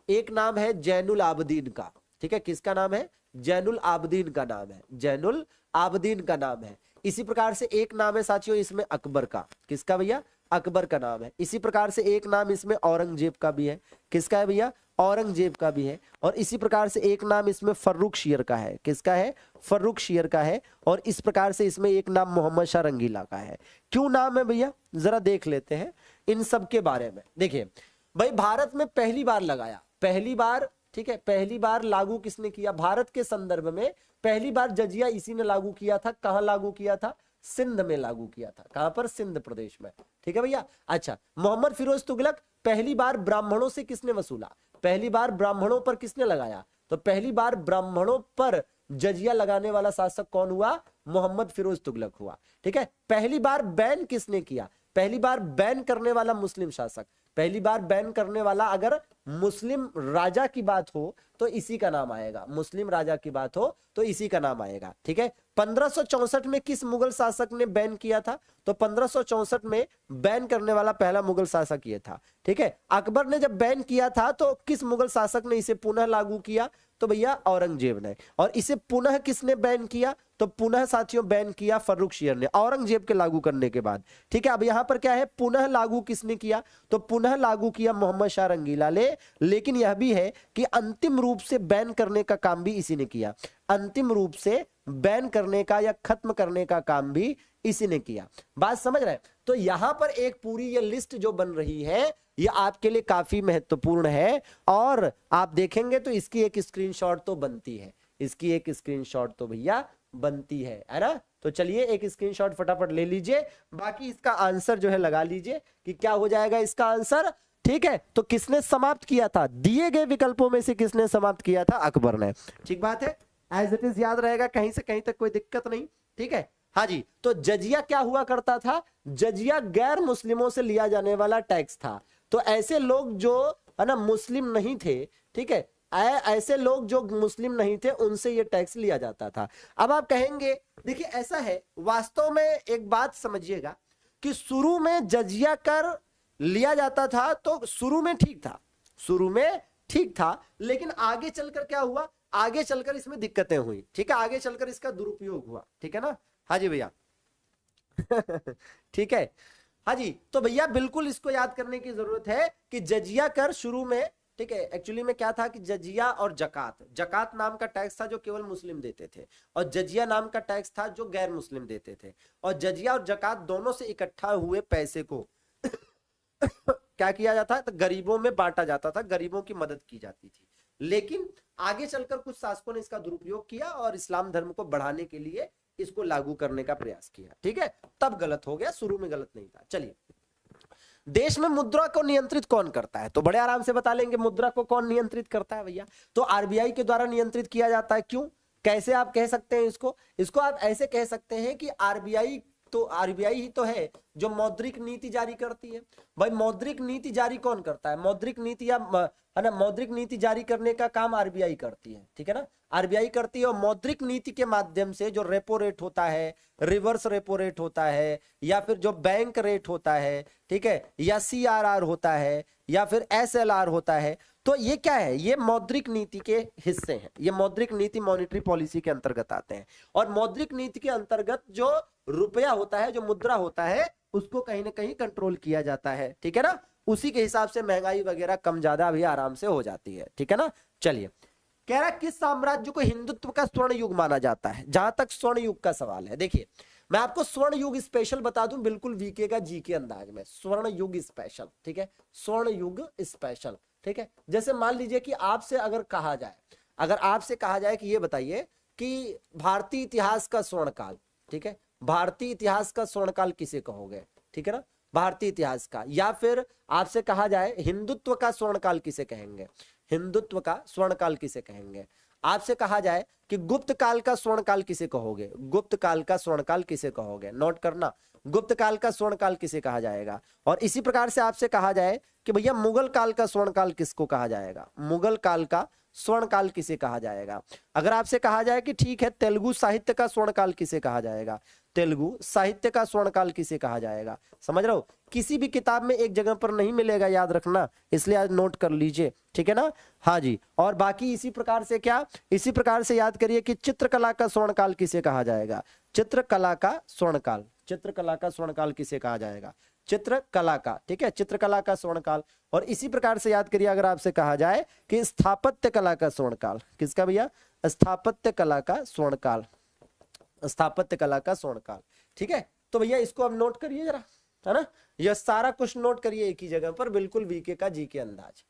एक नाम है जैनुल आबदीन का, ठीक है। किसका नाम है? जैनुल आबदीन का नाम है, जैनुल आबदीन का नाम है। इसी प्रकार से एक नाम है साथियों इसमें अकबर का। किसका भैया? अकबर का नाम है। इसी प्रकार से एक नाम इसमें औरंगजेब का भी है। किसका है भैया? औरंगजेब का भी है। और इसी प्रकार से एक नाम इसमें फर्रुख शेर का है। किसका है? फर्रुख शेर का है। और इस प्रकार से इसमें एक नाम मोहम्मद शाह रंगीला का है। क्यों नाम है भैया? जरा देख लेते हैं इन सब के बारे में। देखिए भाई भारत में पहली बार लगाया, पहली बार, ठीक है, पहली बार लागू किसने किया? भारत के संदर्भ में पहली बार जजिया इसी ने लागू किया था। कहां लागू किया था? सिंध में लागू किया था। कहां पर? सिंध प्रदेश में, ठीक है भैया। अच्छा मोहम्मद फिरोज तुगलक पहली बार ब्राह्मणों से किसने वसूला? पहली बार ब्राह्मणों पर किसने लगाया? तो पहली बार ब्राह्मणों पर जजिया लगाने वाला शासक कौन हुआ? मोहम्मद फिरोज तुगलक हुआ, ठीक है। पहली बार बैन किसने किया? पहली बार बैन करने वाला मुस्लिम शासक, पहली बार बैन करने वाला अगर मुस्लिम राजा की बात हो तो इसी का नाम आएगा। मुस्लिम राजा की बात हो तो इसी का नाम आएगा, ठीक है। 1564 में किस मुगल शासक ने बैन किया था? तो 1564 में बैन करने वाला पहला मुगल शासक ये था, ठीक है। अकबर ने जब बैन किया था तो किस मुगल शासक ने इसे पुनः लागू किया? तो भैया औरंगजेब ने। और इसे पुनः किसने बैन किया? तो पुनः साथियों बैन किया फर्रुखशियर ने औरंगजेब के लागू करने के बाद। ठीक है, अब यहां पर क्या है, पुनः लागू किसने किया, तो पुनः लागू किया मोहम्मद शाह रंगीला ने। लेकिन यह भी है कि अंतिम रूप से बैन करने का काम भी इसी ने किया, अंतिम रूप से बैन करने का या खत्म करने का काम भी इसी ने किया। बात समझ रहे हैं? तो यहां पर एक पूरी ये लिस्ट जो बन रही है ये आपके लिए काफी महत्वपूर्ण है, और आप देखेंगे तो इसकी एक स्क्रीनशॉट तो बनती है, इसकी एक स्क्रीनशॉट तो भैया बनती है ना। तो चलिए एक स्क्रीनशॉट फटाफट ले लीजिए, बाकी इसका आंसर जो है लगा लीजिए कि क्या हो जाएगा इसका आंसर। ठीक है, तो किसने समाप्त किया था, दिए गए विकल्पों में से किसने समाप्त किया था, अकबर ने। ठीक बात है, एज इट इज याद रहेगा, कहीं से कहीं तक कोई दिक्कत नहीं। ठीक है, हाँ जी। तो जजिया क्या हुआ करता था, जजिया गैर मुस्लिमों से लिया जाने वाला टैक्स था। तो ऐसे लोग जो है ना मुस्लिम नहीं थे, ठीक है, ऐसे लोग जो मुस्लिम नहीं थे उनसे ये टैक्स लिया जाता था। अब आप कहेंगे देखिए ऐसा है, वास्तव में एक बात समझिएगा कि शुरू में जजिया कर लिया जाता था तो शुरू में ठीक था, शुरू में ठीक था, लेकिन आगे चलकर क्या हुआ, आगे चलकर इसमें दिक्कतें हुई। ठीक है, आगे चलकर इसका दुरुपयोग हुआ। ठीक है ना, हाँ जी भैया ठीक है, हाँ जी। तो भैया बिल्कुल इसको याद करने की जरूरत है कि जजिया कर शुरू में, ठीक है, एक्चुअली में क्या था कि जजिया और जकात, जकात नाम का टैक्स था जो केवल मुस्लिम देते थे, और जजिया नाम का टैक्स था जो गैर मुस्लिम देते थे। और जजिया और जकात दोनों से इकट्ठा हुए पैसे को क्या किया जाता है, तो गरीबों में बांटा जाता था, गरीबों की मदद की जाती थी। लेकिन आगे चलकर कुछ शासकों ने इसका दुरुपयोग किया और इस्लाम धर्म को बढ़ाने के लिए इसको लागू करने का प्रयास किया। ठीक है, तब गलत हो गया, शुरू में गलत नहीं था। चलिए, देश में मुद्रा को नियंत्रित कौन करता है, तो बड़े आराम से बता लेंगे मुद्रा को कौन नियंत्रित करता है भैया, तो आरबीआई के द्वारा नियंत्रित किया जाता है। क्यों, कैसे आप कह सकते हैं इसको आप ऐसे कह सकते हैं कि आरबीआई ही तो है जो मौद्रिक नीति जारी करती है। भाई मौद्रिक नीति जारी कौन करता है, मौद्रिक नीति या है ना, मौद्रिक नीति जारी करने का काम आरबीआई करती है। ठीक है ना, आरबीआई करती है, और मौद्रिक नीति के माध्यम से जो रेपो रेट होता है, रिवर्स रेपो रेट होता है, या फिर जो बैंक रेट होता है, ठीक है, या सीआरआर होता है, या फिर एसएलआर होता है, तो ये क्या है, ये मौद्रिक नीति के हिस्से हैं। ये मौद्रिक नीति मॉनेटरी पॉलिसी के अंतर्गत आते हैं, और मौद्रिक नीति के अंतर्गत जो रुपया होता है, जो मुद्रा होता है, उसको कहीं ना कहीं कंट्रोल किया जाता है। ठीक है ना, उसी के हिसाब से महंगाई वगैरह कम ज्यादा भी आराम से हो जाती है। ठीक है ना, चलिए, कह रहा किस साम्राज्य को हिंदुत्व का स्वर्ण युग माना जाता है। जहां तक स्वर्ण युग का सवाल है, देखिए मैं आपको स्वर्ण युग स्पेशल बता दूं, बिल्कुल वीके का जी के अंदाज में, स्वर्ण युग स्पेशल। ठीक है, स्वर्ण युग स्पेशल। ठीक है, जैसे मान लीजिए कि आपसे अगर कहा जाए, अगर आपसे कहा जाए कि ये बताइए कि भारतीय इतिहास का स्वर्ण काल, ठीक है, भारतीय इतिहास का स्वर्ण काल किसे कहोगे। ठीक है ना, भारतीय इतिहास का, या फिर आपसे कहा जाए हिंदुत्व का स्वर्ण काल किसे कहेंगे, हिंदुत्व का स्वर्ण काल किसे कहेंगे। आपसे कहा जाए कि गुप्त काल का स्वर्ण काल किसे कहोगे, गुप्त काल का स्वर्ण काल किसे कहोगे, नोट करना, गुप्त काल का स्वर्ण काल किसे कहा जाएगा। और इसी प्रकार से आपसे कहा जाए कि भैया मुगल काल का स्वर्ण काल किसको कहा जाएगा, मुगल काल का स्वर्ण काल किसे कहा जाएगा। अगर आपसे कहा जाए कि ठीक है तेलुगु साहित्य का स्वर्ण काल किसे कहा जाएगा, तेलुगु साहित्य का स्वर्ण काल किसे कहा जाएगा। समझ रहे हो, किसी भी किताब में एक जगह पर नहीं मिलेगा, याद रखना, इसलिए आज नोट कर लीजिए। ठीक है ना, हाँ जी। और बाकी इसी प्रकार से क्या, इसी प्रकार से याद करिए कि चित्रकला का स्वर्ण काल किसे कहा जाएगा, चित्रकला का स्वर्ण काल, चित्रकला का स्वर्ण काल किसे कहा जाएगा, चित्रकला का। ठीक है, चित्रकला का स्वर्ण काल। और इसी प्रकार से याद करिए, अगर आपसे कहा जाए कि स्थापत्य कला का स्वर्ण काल, किसका भैया, स्थापत्य कला का स्वर्ण काल, स्थापत्य कला का स्वर्ण काल। ठीक है, तो भैया इसको अब नोट करिए जरा, है ना, यह सारा कुछ नोट करिए एक ही जगह पर, बिल्कुल वीके का जी के अंदाज।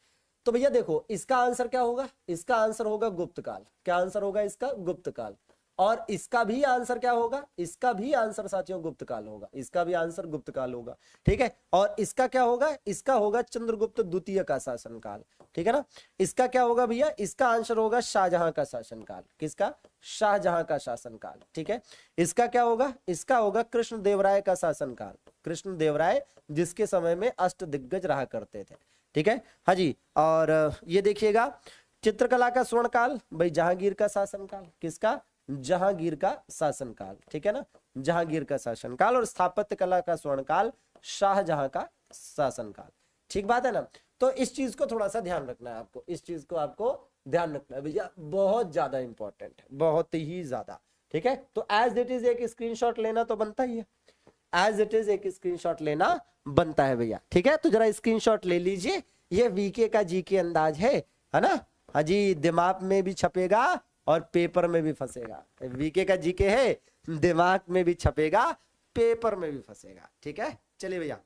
तो भैया देखो इसका आंसर क्या होगा, इसका आंसर होगा गुप्त काल। क्या आंसर होगा इसका, गुप्त काल। और इसका भी आंसर क्या होगा, इसका भी आंसर साथियों गुप्त काल होगा, इसका भी आंसर गुप्त काल होगा। ठीक है, और इसका क्या होगा, इसका होगा चंद्रगुप्त द्वितीय का शासनकाल। ठीक है ना, इसका क्या होगा भैया, इसका आंसर होगा शाहजहां का शासनकाल। किसका, शाहजहां का शासनकाल। ठीक है, इसका क्या होगा, इसका होगा कृष्णदेवराय का शासनकाल, कृष्णदेवराय जिसके समय में अष्ट दिग्गज रहा करते थे। ठीक है, हाँ जी। और ये देखिएगा चित्रकला का स्वर्ण काल भाई जहांगीर का शासनकाल, किसका, जहांगीर का शासनकाल। ठीक है ना, जहांगीर का शासनकाल। और स्थापत्य कला का स्वर्ण काल शाहजहां का शासनकाल। ठीक बात है ना, तो इस चीज को थोड़ा सा ध्यान रखना है आपको, इस चीज को आपको ध्यान रखना है भैया, बहुत ज्यादा इंपॉर्टेंट है, बहुत ही ज्यादा। ठीक है, तो एज इट इज एक स्क्रीनशॉट लेना तो बनता ही है, एज इट इज एक स्क्रीनशॉट लेना बनता है भैया। ठीक है, तो जरा स्क्रीनशॉट ले लीजिए, ये वीके का जी के अंदाज है ना। हाँ जी, दिमाग में भी छपेगा और पेपर में भी फंसेगा। वीके का जी के है, दिमाग में भी छपेगा, पेपर में भी फंसेगा। ठीक है, चलिए भैया।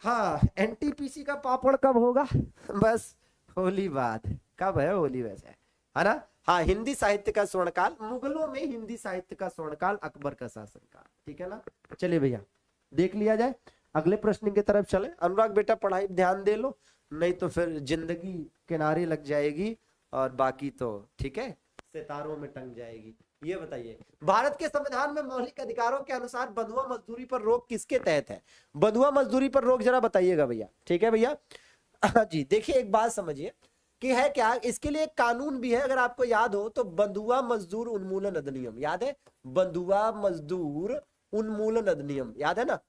हाँ, एनटीपीसी का पापड़ कब होगा? बस होली बाद। कब है होली वैसे, है ना। हाँ, हिंदी साहित्य का स्वर्णकाल, मुगलों में हिंदी साहित्य का स्वर्णकाल, अकबर का शासनकाल। ठीक है ना, चलिए भैया देख लिया जाए, अगले प्रश्न की तरफ चले। अनुराग बेटा पढ़ाई ध्यान दे लो, नहीं तो फिर जिंदगी किनारे लग जाएगी और बाकी तो ठीक है सितारों में टंग जाएगी। ये बताइए, भारत के संविधान में मौलिक अधिकारों के अनुसार बंधुआ मजदूरी पर रोक किसके तहत है? बंधुआ मजदूरी पर रोक जरा बताइएगा भैया। ठीक है भैया, जी देखिए एक बात समझिए कि है क्या, इसके लिए एक कानून भी है, अगर आपको याद हो तो, बंधुआ मजदूर उन्मूलन अधिनियम, याद है? बंधुआ मजदूर उन्मूलन अधिनियम, याद है ना।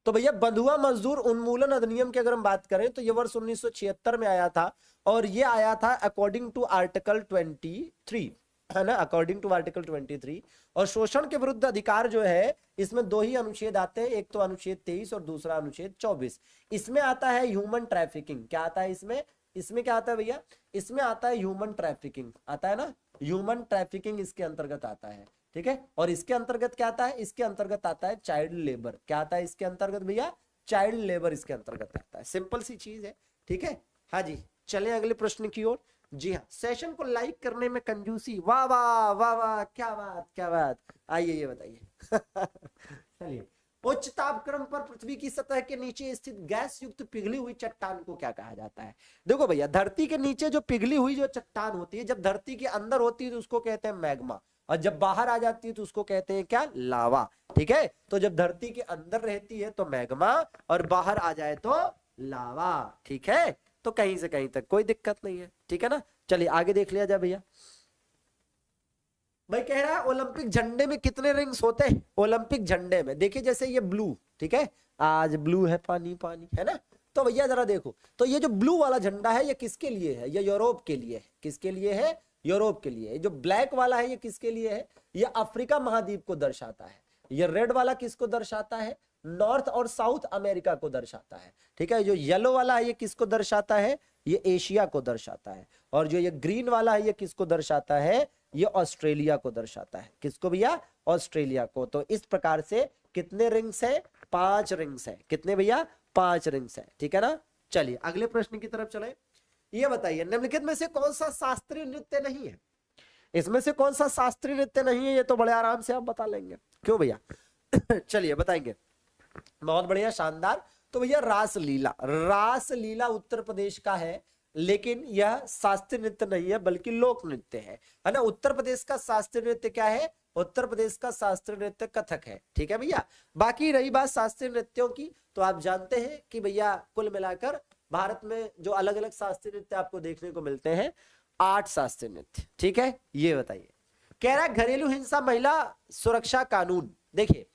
तो भैया बंधुआ मजदूर उन्मूलन अधिनियम की अगर हम बात करें तो ये वर्ष 1976 में आया था, और ये आया था अकॉर्डिंग टू आर्टिकल 23, है ना, अकॉर्डिंग टू आर्टिकल 23। और शोषण के विरुद्ध अधिकार जो है, इसमें दो ही अनुच्छेद आते हैं, एक तो अनुच्छेद 23 और दूसरा अनुच्छेद 24। इसमें आता है ह्यूमन ट्रैफिकिंग। क्या आता है इसमें? इसमें क्या आता है भैया? इसमें आता है ह्यूमन ट्रैफिकिंग, आता है ना, ह्यूमन ट्रैफिकिंग इसके अंतर्गत आता है। ठीक है, और इसके अंतर्गत क्या आता है? इसके अंतर्गत आता है चाइल्ड लेबर। क्या आता है इसके अंतर्गत भैया? चाइल्ड लेबर इसके अंतर्गत आता है। सिंपल सी चीज है। ठीक है, हाँ जी, चले अगले प्रश्न की ओर। जी हाँ, सेशन को लाइक करने में कंजूसी, वाह वाह वाह वाह, क्या बात क्या बात। आइए ये बताइए। चलिए, उच्च तापक्रम पर पृथ्वी की सतह के नीचे स्थित गैस युक्त पिघली हुई चट्टान को क्या कहा जाता है? देखो भैया, धरती के नीचे जो पिघली हुई जो चट्टान होती है, जब धरती के अंदर होती है तो उसको कहते हैं मैग्मा, और जब बाहर आ जाती है तो उसको कहते हैं क्या? लावा। ठीक है, तो जब धरती के अंदर रहती है तो मैग्मा, और बाहर आ जाए तो लावा। ठीक है, तो कहीं से कहीं तक कोई दिक्कत नहीं है। ठीक है ना, चलिए आगे देख लिया जाए भैया। भाई कह रहा है ओलंपिक झंडे में कितने रिंग्स होते हैं? ओलंपिक झंडे में देखिए, जैसे ये ब्लू, ठीक है, आज ब्लू है, पानी पानी, है ना। तो भैया जरा देखो, तो ये जो ब्लू वाला झंडा है ये किसके लिए है? ये यूरोप के लिए है। किसके लिए है? यूरोप के लिए। जो ब्लैक वाला है ये किसके लिए है? ये अफ्रीका महाद्वीप को दर्शाता है। ये रेड वाला किसको दर्शाता है? नॉर्थ और साउथ अमेरिका को दर्शाता है। ठीक है, जो येलो वाला है ये किसको दर्शाता है? ये एशिया को दर्शाता है। और जो ये ग्रीन वाला है ये किसको दर्शाता है? ये ऑस्ट्रेलिया को दर्शाता है। किसको भैया? ऑस्ट्रेलिया को। तो इस प्रकार से कितने रिंग्स है? 5 रिंग्स है। कितने भैया? 5 रिंग्स है। ठीक है ना, चलिए अगले प्रश्न की तरफ चले। ये बताइए, निम्नलिखित में से कौन सा शास्त्रीय नृत्य नहीं है? इसमें से कौन सा शास्त्रीय नृत्य नहीं है? ये तो बड़े आराम से आप बता लेंगे। क्यों भैया? चलिए बताएंगे। बहुत बढ़िया, शानदार। तो भैया रासलीला, रासलीला उत्तर प्रदेश का है, लेकिन यह शास्त्रीय नृत्य नहीं है बल्कि लोक नृत्य है ना। उत्तर प्रदेश का शास्त्रीय नृत्य क्या है? उत्तर प्रदेश का शास्त्रीय नृत्य कथक है। ठीक है भैया, बाकी रही बात शास्त्रीय नृत्यों की, तो आप जानते हैं कि भैया कुल मिलाकर भारत में जो अलग अलग शास्त्रीय नृत्य आपको देखने को मिलते हैं, 8 शास्त्रीय नृत्य। ठीक है, ये बताइए। कह रहा है घरेलू हिंसा महिला सुरक्षा कानून। देखिए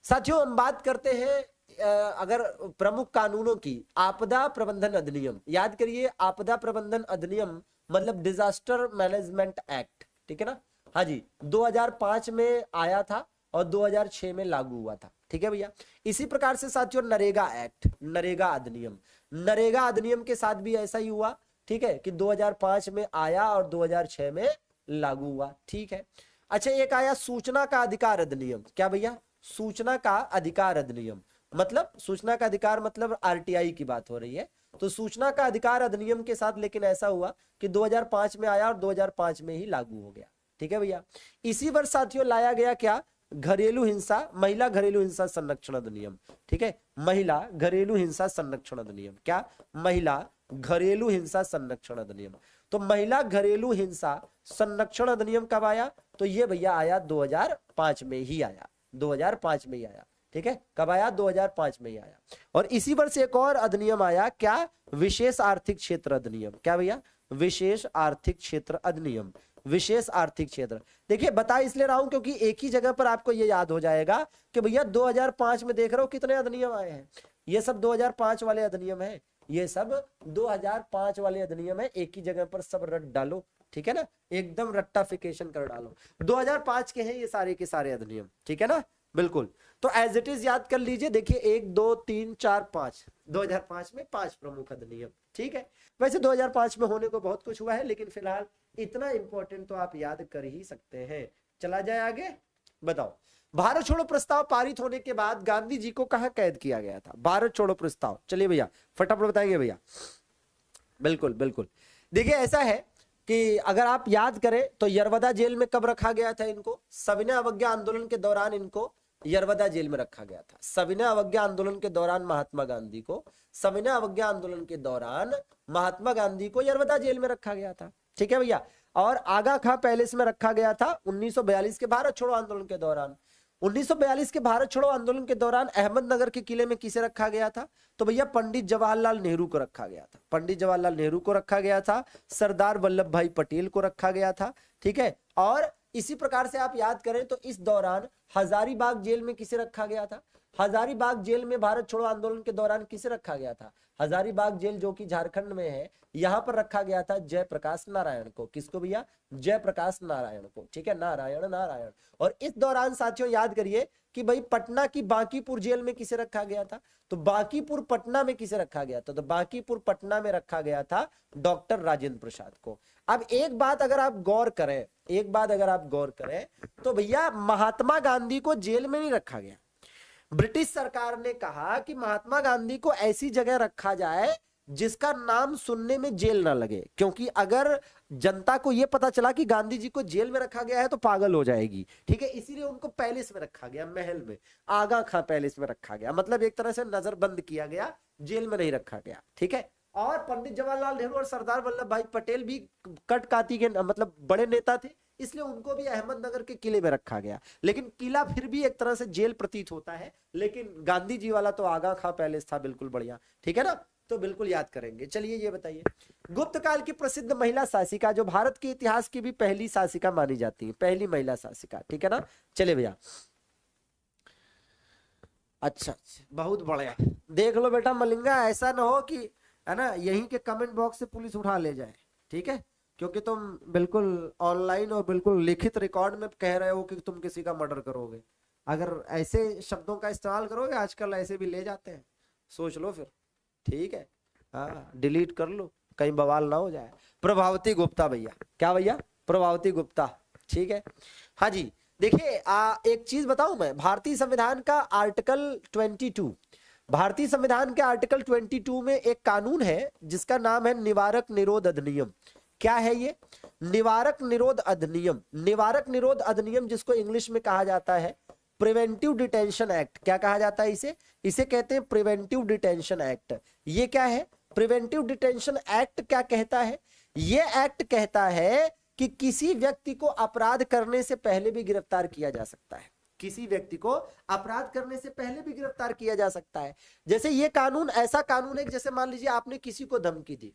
साथियों, हम बात करते हैं अगर प्रमुख कानूनों की, आपदा प्रबंधन अधिनियम, याद करिए, आपदा प्रबंधन अधिनियम मतलब डिजास्टर मैनेजमेंट एक्ट। ठीक है ना, हाँ जी, 2005 में आया था और 2006 में लागू हुआ था। ठीक है भैया, इसी प्रकार से साथियों नरेगा एक्ट, नरेगा अधिनियम, नरेगा अधिनियम के साथ भी ऐसा ही हुआ। ठीक है, कि 2005 में आया और 2006 में लागू हुआ। ठीक है, अच्छा एक आया सूचना का अधिकार अधिनियम। क्या भैया? सूचना का अधिकार अधिनियम, मतलब सूचना का अधिकार मतलब आरटीआई की बात हो रही है। तो सूचना का अधिकार अधिनियम के साथ लेकिन ऐसा हुआ कि 2005 में आया और 2005 में ही लागू हो गया। ठीक है भैया, इसी वर्ष साथियों लाया गया क्या? घरेलू हिंसा, महिला घरेलू हिंसा संरक्षण अधिनियम। ठीक है, महिला घरेलू हिंसा संरक्षण अधिनियम। क्या? महिला घरेलू हिंसा संरक्षण अधिनियम। तो महिला घरेलू हिंसा संरक्षण अधिनियम कब आया? तो ये भैया आया 2005 में ही आया, 2005 में ही आया। ठीक है, कब आया? 2005 में ही आया। और इसी वर्ष एक और अधिनियम आया, क्या? विशेष आर्थिक क्षेत्र अधिनियम। क्या भैया? विशेष आर्थिक क्षेत्र अधिनियम, विशेष आर्थिक क्षेत्र। देखिए बता इसलिए रहा हूं क्योंकि एक ही जगह पर आपको ये याद हो जाएगा कि भैया 2005 में देख रहे हो कितने अधिनियम आए हैं, ये सब 2005 वाले अधिनियम है, ये सब 2005 वाले अधिनियम है। एक ही जगह पर सब रट डालो, ठीक है ना, एकदम रट्टाफिकेशन कर डालो। 2005 के हैं ये सारे के सारे अधिनियम, ठीक है ना, बिल्कुल। तो एज इट इज याद कर लीजिए, देखिए 1 2 3 4 5, 2005 में 5 प्रमुख अधिनियम, ठीक है। वैसे 2005 में होने को बहुत कुछ हुआ है, लेकिन फिलहाल इतना इंपॉर्टेंट तो आप याद कर ही सकते हैं। चला जाए आगे, बताओ भारत छोड़ो प्रस्ताव पारित होने के बाद गांधी जी को कहां कैद किया गया था? भारत छोड़ो प्रस्ताव, चलिए भैया फटाफट बताएंगे भैया। बिल्कुल बिल्कुल, देखिए ऐसा है कि अगर आप याद करें तो यरवदा जेल में कब रखा गया था इनको? सविनय अवज्ञा आंदोलन के दौरान इनको यरवदा जेल में रखा गया था। सविनय अवज्ञा आंदोलन के दौरान महात्मा गांधी को, सविनय अवज्ञा आंदोलन के दौरान महात्मा गांधी को यरवदा जेल में रखा गया था, ठीक है भैया। और आगा खां पैलेस में रखा गया था 1942 के भारत छोड़ो आंदोलन के दौरान। 1942 के भारत छोड़ो आंदोलन के दौरान अहमदनगर के किले में किसे रखा गया था? तो भैया पंडित जवाहरलाल नेहरू को रखा गया था। पंडित जवाहरलाल नेहरू को रखा गया था, सरदार वल्लभ भाई पटेल को रखा गया था, ठीक है। और इसी प्रकार से आप याद करें तो इस दौरान हजारीबाग जेल में किसे रखा गया था? हजारीबाग जेल में भारत छोड़ो आंदोलन के दौरान किसे रखा गया था? हजारीबाग जेल जो कि झारखंड में है, यहां पर रखा गया था जयप्रकाश नारायण को। किसको भैया? जयप्रकाश नारायण को, ठीक है, नारायण नारायण। और इस दौरान साथियों याद करिए कि भाई पटना की बांकीपुर जेल में किसे रखा गया था? तो बांकीपुर पटना में किसे रखा गया था? तो बांकीपुर पटना में रखा गया था डॉक्टर राजेंद्र प्रसाद को। अब एक बात अगर आप गौर करें, एक बात अगर आप गौर करें तो भैया महात्मा गांधी को जेल में नहीं रखा गया। ब्रिटिश सरकार ने कहा कि महात्मा गांधी को ऐसी जगह रखा जाए जिसका नाम सुनने में जेल ना लगे, क्योंकि अगर जनता को यह पता चला कि गांधी जी को जेल में रखा गया है तो पागल हो जाएगी, ठीक है। इसीलिए उनको पैलेस में रखा गया, महल में, आगा खां पैलेस में रखा गया, मतलब एक तरह से नजरबंद किया गया, जेल में नहीं रखा गया, ठीक है। और पंडित जवाहरलाल नेहरू और सरदार वल्लभ भाई पटेल भी कटकाती के मतलब बड़े नेता थे, इसलिए उनको भी अहमदनगर के किले में रखा गया। लेकिन किला फिर भी एक तरह से जेल प्रतीत होता है, लेकिन गांधी जी वाला तो आगा खां पैलेस था, बिल्कुल बढ़िया, ठीक है ना, तो बिल्कुल याद करेंगे। चलिए ये बताइए, गुप्त काल की प्रसिद्ध महिला शासिका जो भारत के इतिहास की भी पहली शासिका मानी जाती है, पहली महिला शासिका, ठीक है ना। चलिए भैया, अच्छा बहुत बढ़िया, देख लो बेटा मलिंगा, ऐसा ना हो कि है ना यहीं के कमेंट बॉक्स से पुलिस उठा ले जाए, ठीक है, क्योंकि तुम बिल्कुल ऑनलाइन और बिल्कुल लिखित रिकॉर्ड में कह रहे हो कि तुम किसी का मर्डर करोगे। अगर ऐसे शब्दों का इस्तेमाल करोगे, आजकल ऐसे भी ले जाते हैं, सोच लो फिर, ठीक है। हाँ डिलीट कर लो, कहीं बवाल ना हो जाए। प्रभावती गुप्ता भैया, क्या भैया? प्रभावती गुप्ता, ठीक है। हाँ जी, देखिए एक चीज बताऊं मैं, भारतीय संविधान का आर्टिकल 22, भारतीय संविधान के आर्टिकल 22 में एक कानून है जिसका नाम है निवारक निरोध अधिनियम। क्या है ये? निवारक निरोध अधिनियम। निवारक निरोध अधिनियम जिसको इंग्लिश में कहा जाता है प्रिवेंटिव डिटेंशन एक्ट। क्या कहा जाता है इसे? इसे कहते हैं प्रिवेंटिव डिटेंशन एक्ट। ये क्या है? प्रिवेंटिव डिटेंशन एक्ट क्या कहता है? ये एक्ट कहता है कि किसी व्यक्ति को अपराध करने से पहले भी गिरफ्तार किया जा सकता है, किसी व्यक्ति को अपराध करने से पहले भी गिरफ्तार किया जा सकता है। जैसे ये कानून ऐसा कानून है, जैसे मान लीजिए आपने किसी को धमकी दी,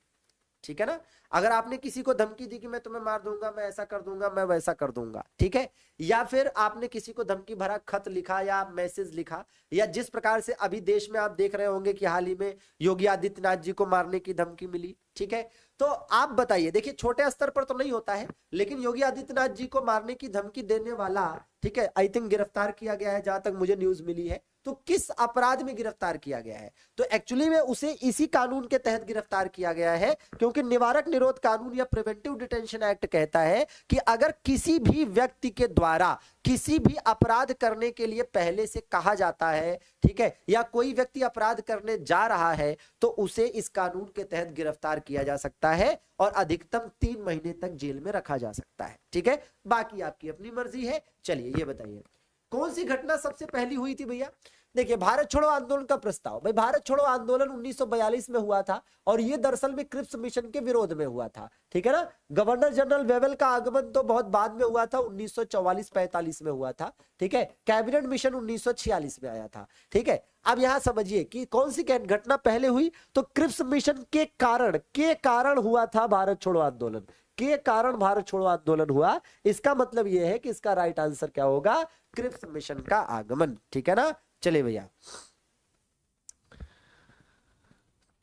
ठीक है ना, अगर आपने किसी को धमकी दी कि मैं तुम्हें मार दूंगा, मैं ऐसा कर दूंगा, मैं वैसा कर दूंगा, ठीक है, या फिर आपने किसी को धमकी भरा खत लिखा या मैसेज लिखा, या जिस प्रकार से अभी देश में आप देख रहे होंगे कि हाल ही में योगी आदित्यनाथ जी को मारने की धमकी मिली, ठीक है। तो आप बताइए, देखिए छोटे स्तर पर तो नहीं होता है, लेकिन योगी आदित्यनाथ जी को मारने की धमकी देने वाला, ठीक है, आई थिंक गिरफ्तार किया गया है, जहां तक मुझे न्यूज मिली है। तो किस अपराध में गिरफ्तार किया गया है? तो एक्चुअली में उसे इसी कानून के तहत गिरफ्तार किया गया है, क्योंकि निवारक निरोध कानून या प्रिवेंटिव डिटेंशन एक्ट कहता है कि अगर किसी भी व्यक्ति के द्वारा किसी भी अपराध करने के लिए पहले से कहा जाता है, ठीक है, या कोई व्यक्ति अपराध करने जा रहा है, तो उसे इस कानून के तहत गिरफ्तार किया जा सकता है और अधिकतम 3 महीने तक जेल में रखा जा सकता है, ठीक है। बाकी आपकी अपनी मर्जी है। चलिए ये बताइए, कौन सी घटना सबसे पहली हुई थी भैया? देखिए भारत छोड़ो आंदोलन का प्रस्ताव, भाई भारत छोड़ो आंदोलन 1942 में हुआ था, और ये दरअसल में क्रिप्स मिशन के विरोध में हुआ था, ठीक है ना। गवर्नर जनरल वेवेल का आगमन तो बहुत बाद में हुआ था, 1944-45 में हुआ था, ठीक है। कैबिनेट मिशन 1946 में आया था, ठीक है। अब यहां समझिए कि कौन सी घटना पहले हुई, तो क्रिप्स मिशन के कारण हुआ था भारत छोड़ो आंदोलन, के कारण भारत छोड़ो आंदोलन हुआ। इसका मतलब यह है कि इसका राइट आंसर क्या होगा? क्रिप्स मिशन का आगमन, ठीक है ना। चलिए भैया,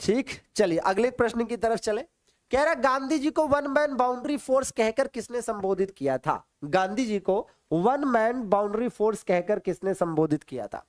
ठीक, चलिए अगले प्रश्न की तरफ चले। कह रहा गांधी जी को वन मैन बाउंड्री फोर्स कहकर किसने संबोधित किया था? गांधी जी को वन मैन बाउंड्री फोर्स कहकर किसने संबोधित किया था?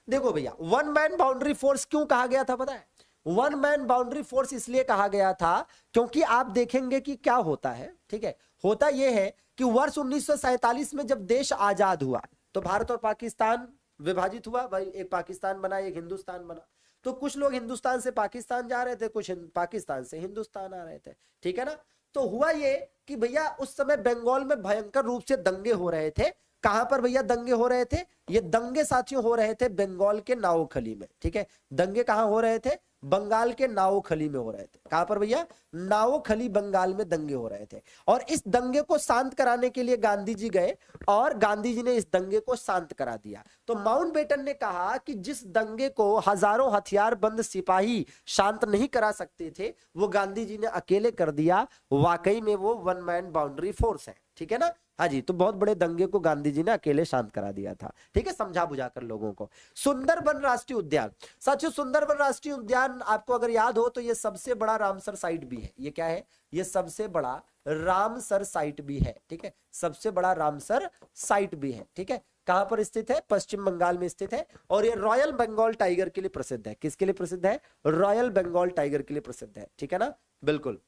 देखो भैया, वन मैन बाउंड्री फोर्स क्यों कहा गया था पता है? वन मैन बाउंड्री फोर्स इसलिए कहा गया था क्योंकि आप देखेंगे कि क्या होता है, ठीक है, होता यह है कि वर्ष 1947 में जब देश आजाद हुआ तो भारत और पाकिस्तान विभाजित हुआ भाई, एक पाकिस्तान बना, एक हिंदुस्तान बना। तो कुछ लोग हिंदुस्तान से पाकिस्तान जा रहे थे, कुछ पाकिस्तान से हिंदुस्तान आ रहे थे, ठीक है ना। तो हुआ ये कि भैया उस समय बंगाल में भयंकर रूप से दंगे हो रहे थे। कहां पर भैया दंगे हो रहे थे? ये दंगे साथियों हो रहे थे बंगाल के नाओखली में, ठीक है। दंगे कहां हो रहे थे? बंगाल के नाओखली में हो रहे थे। कहां पर भैया? नाओखली बंगाल में दंगे हो रहे थे। और इस दंगे को शांत कराने के लिए गांधी जी गए और गांधी जी ने इस दंगे को शांत करा दिया। तो माउंटबेटन ने कहा कि जिस दंगे को हजारों हथियार बंद सिपाही शांत नहीं करा सकते थे वो गांधी जी ने अकेले कर दिया। वाकई में वो वन मैन बाउंड्री फोर्स है, ठीक है ना। हाँ जी, तो बहुत बड़े दंगे को गांधी जी ने अकेले शांत करा दिया था, ठीक है, समझा बुझाकर लोगों को। सुंदरबन राष्ट्रीय उद्यान, साथियों सुंदरबन राष्ट्रीय उद्यान आपको अगर याद हो तो ये सबसे बड़ा रामसर साइट भी है। ये क्या है? ये सबसे बड़ा रामसर साइट भी है, ठीक है, सबसे बड़ा रामसर साइट भी है, ठीक है। कहां पर स्थित है? पश्चिम बंगाल में स्थित है। और ये रॉयल बंगाल टाइगर के लिए प्रसिद्ध है। किसके लिए प्रसिद्ध है? रॉयल बंगाल टाइगर के लिए प्रसिद्ध है, ठीक है ना, बिल्कुल।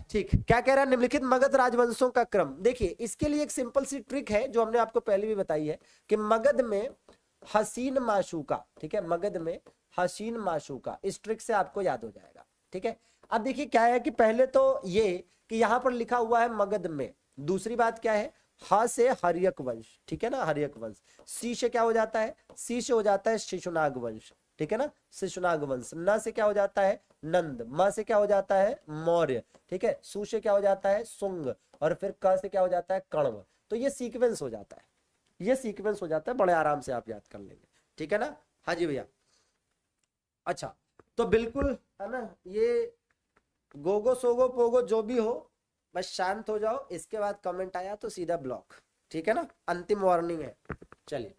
ठीक, क्या कह रहा है? निम्नलिखित मगध राजवंशों का क्रम। देखिए इसके लिए एक सिंपल सी ट्रिक है जो हमने आपको पहले भी बताई है कि मगध में हसीन माशूका, ठीक है, मगध में हसीन माशूका, इस ट्रिक से आपको याद हो जाएगा, ठीक है। अब देखिए क्या है कि पहले तो ये कि यहां पर लिखा हुआ है मगध में, दूसरी बात क्या है? ह से हर्यक वंश, ठीक है ना, हर्यक वंश। सी से क्या हो जाता है? सी से हो जाता है शिशुनाग वंश, ठीक है ना, शिशुनाग वंश। न से क्या हो जाता है? नंद। म से क्या हो जाता है? मौर्य, ठीक है। सु से क्या हो जाता है? सुंग। और फिर क से क्या हो जाता है? कण्व। तो ये सीक्वेंस हो जाता है, ये सीक्वेंस हो जाता है, बड़े आराम से आप याद कर लेंगे, ठीक है ना। हाँ जी भैया, अच्छा तो बिल्कुल है ना, ये गोगो सोगो पोगो जो भी हो बस शांत हो जाओ। इसके बाद कमेंट आया तो सीधा ब्लॉक, ठीक है ना, अंतिम वार्निंग है। चलिए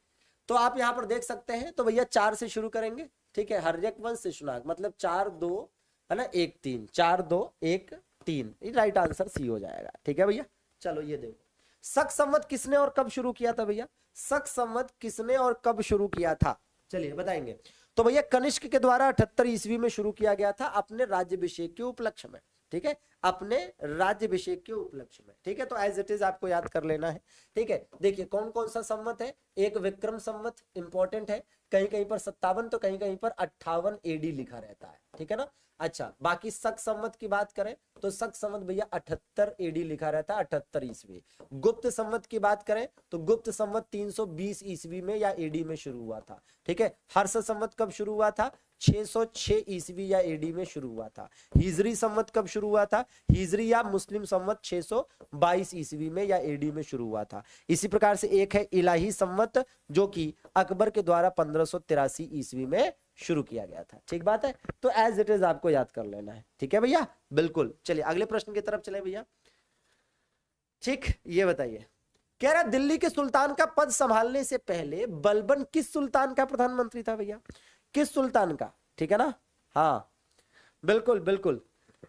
तो आप यहां पर देख सकते हैं, तो भैया 4 से शुरू करेंगे, ठीक है। हर्यक वंश शिशुनाग मतलब 4 2 है ना 1 3, 4 2 1 3, राइट आंसर सी हो जाएगा, ठीक है भैया। चलो ये देखो, शक संवत किसने और कब शुरू किया था भैया? शक संवत किसने और कब शुरू किया था? चलिए बताएंगे। तो भैया कनिष्क के द्वारा 78 ईस्वी में शुरू किया गया था अपने राज्याभिषेक के उपलक्ष्य में, ठीक है, अपने राज्याभिषेक के उपलक्ष्य में, ठीक है। तो एज इट इज आपको याद कर लेना है, ठीक है। देखिए कौन कौन सा संवत है? एक विक्रम संवत इंपॉर्टेंट है, कहीं कहीं पर 57 तो कहीं कहीं पर 58 एडी लिखा रहता है, ठीक है ना। अच्छा बाकी शक संवत की बात करें तो शक संवत भैया 78 एडी लिखा रहता है, 78 ईस्वी। गुप्त संवत की बात करें तो गुप्त संवत 320 ईस्वी में या एडी में शुरू हुआ था, ठीक है। हर्ष संवत कब शुरू हुआ था? 606 ईस्वी या एडी में शुरू हुआ था। हिजरी संवत कब शुरू हुआ था? हिजरी या मुस्लिम संवत 622 ईस्वी में या एडी में शुरू हुआ था। इसी प्रकार से एक है इलाही संवत जो कि अकबर के द्वारा 1583 ईस्वी में शुरू किया गया था, ठीक बात है। तो एज इट इज आपको याद कर लेना है, ठीक है भैया, बिल्कुल। चलिए अगले प्रश्न की तरफ चले भैया, ठीक। ये बताइए, कह रहा दिल्ली के सुल्तान का पद संभालने से पहले बलबन किस सुल्तान का प्रधानमंत्री था भैया? किस सुल्तान का, ठीक है ना। हाँ बिल्कुल बिल्कुल,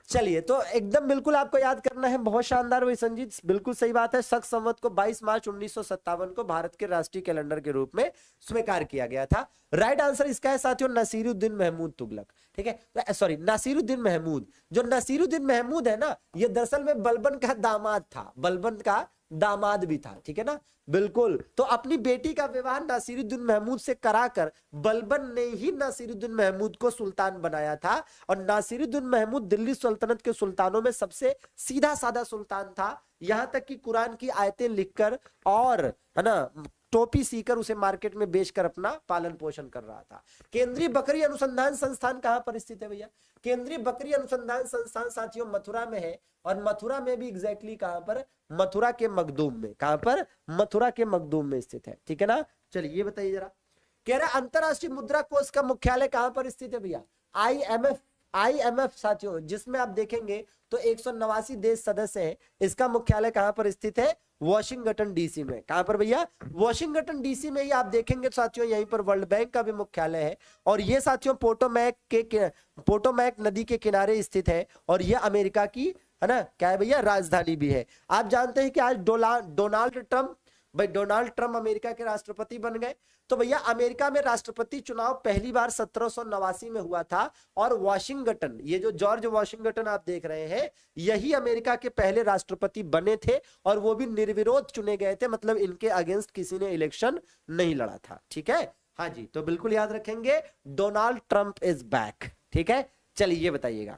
चलिए तो एकदम बिल्कुल आपको याद करना है, बहुत शानदार भाई संजीत, बिल्कुल सही बात है। शक संवत को 22 मार्च 1957 को भारत के राष्ट्रीय कैलेंडर के रूप में स्वीकार किया गया था। राइट आंसर इसका है साथियों नसीरुद्दीन महमूद तुगलक, ठीक है, सॉरी नासिरुद्दीन महमूद। जो नसीरुद्दीन महमूद है ना, ये दरअसल में बलबन का दामाद था, बलबन का दामाद भी था, ठीक है ना, बिल्कुल। तो अपनी बेटी का विवाह नासिरुद्दीन महमूद से कराकर बलबन ने ही नासिरुद्दीन महमूद को सुल्तान बनाया था। और नासिरुद्दीन महमूद दिल्ली सल्तनत के सुल्तानों में सबसे सीधा साधा सुल्तान था। यहां तक कि कुरान की आयतें लिखकर और है ना टोपी सीकर उसे मार्केट में बेचकर अपना पालन पोषण कर रहा था। केंद्रीय बकरी अनुसंधान संस्थान कहां पर स्थित है भैया? केंद्रीय बकरी अनुसंधान संस्थान साथियों मथुरा में है। और मथुरा में भी एग्जैक्टली कहां पर? मथुरा के मखदूम में। कहां पर? मथुरा के मखदूम में स्थित है, ठीक है ना। चलिए ये बताइए जरा, कह रहा अंतरराष्ट्रीय मुद्रा कोष का मुख्यालय कहां पर स्थित है भैया? IMF साथियों, जिसमें आप देखेंगे तो 189 देश सदस्य हैं। इसका मुख्यालय कहां पर स्थित है? वॉशिंगटन डीसी में। कहां पर भैया? वॉशिंगटन डीसी में ही आप देखेंगे साथियों, यहीं पर वर्ल्ड बैंक का भी मुख्यालय है। और ये साथियों पोटोमैक नदी के किनारे स्थित है, और ये अमेरिका की, है ना, क्या है भैया, राजधानी भी है। आप जानते हैं कि आज डोनाल्ड ट्रम्प अमेरिका के राष्ट्रपति बन गए। तो भैया अमेरिका में राष्ट्रपति चुनाव पहली बार 1789 में हुआ था, और वॉशिंगटन, ये जो जॉर्ज वॉशिंगटन आप देख रहे हैं, यही अमेरिका के पहले राष्ट्रपति बने थे, और वो भी निर्विरोध चुने गए थे, मतलब इनके अगेंस्ट किसी ने इलेक्शन नहीं लड़ा था। ठीक है, हाँ जी, तो बिल्कुल याद रखेंगे, डोनाल्ड ट्रंप इज बैक। ठीक है, चलिए ये बताइएगा।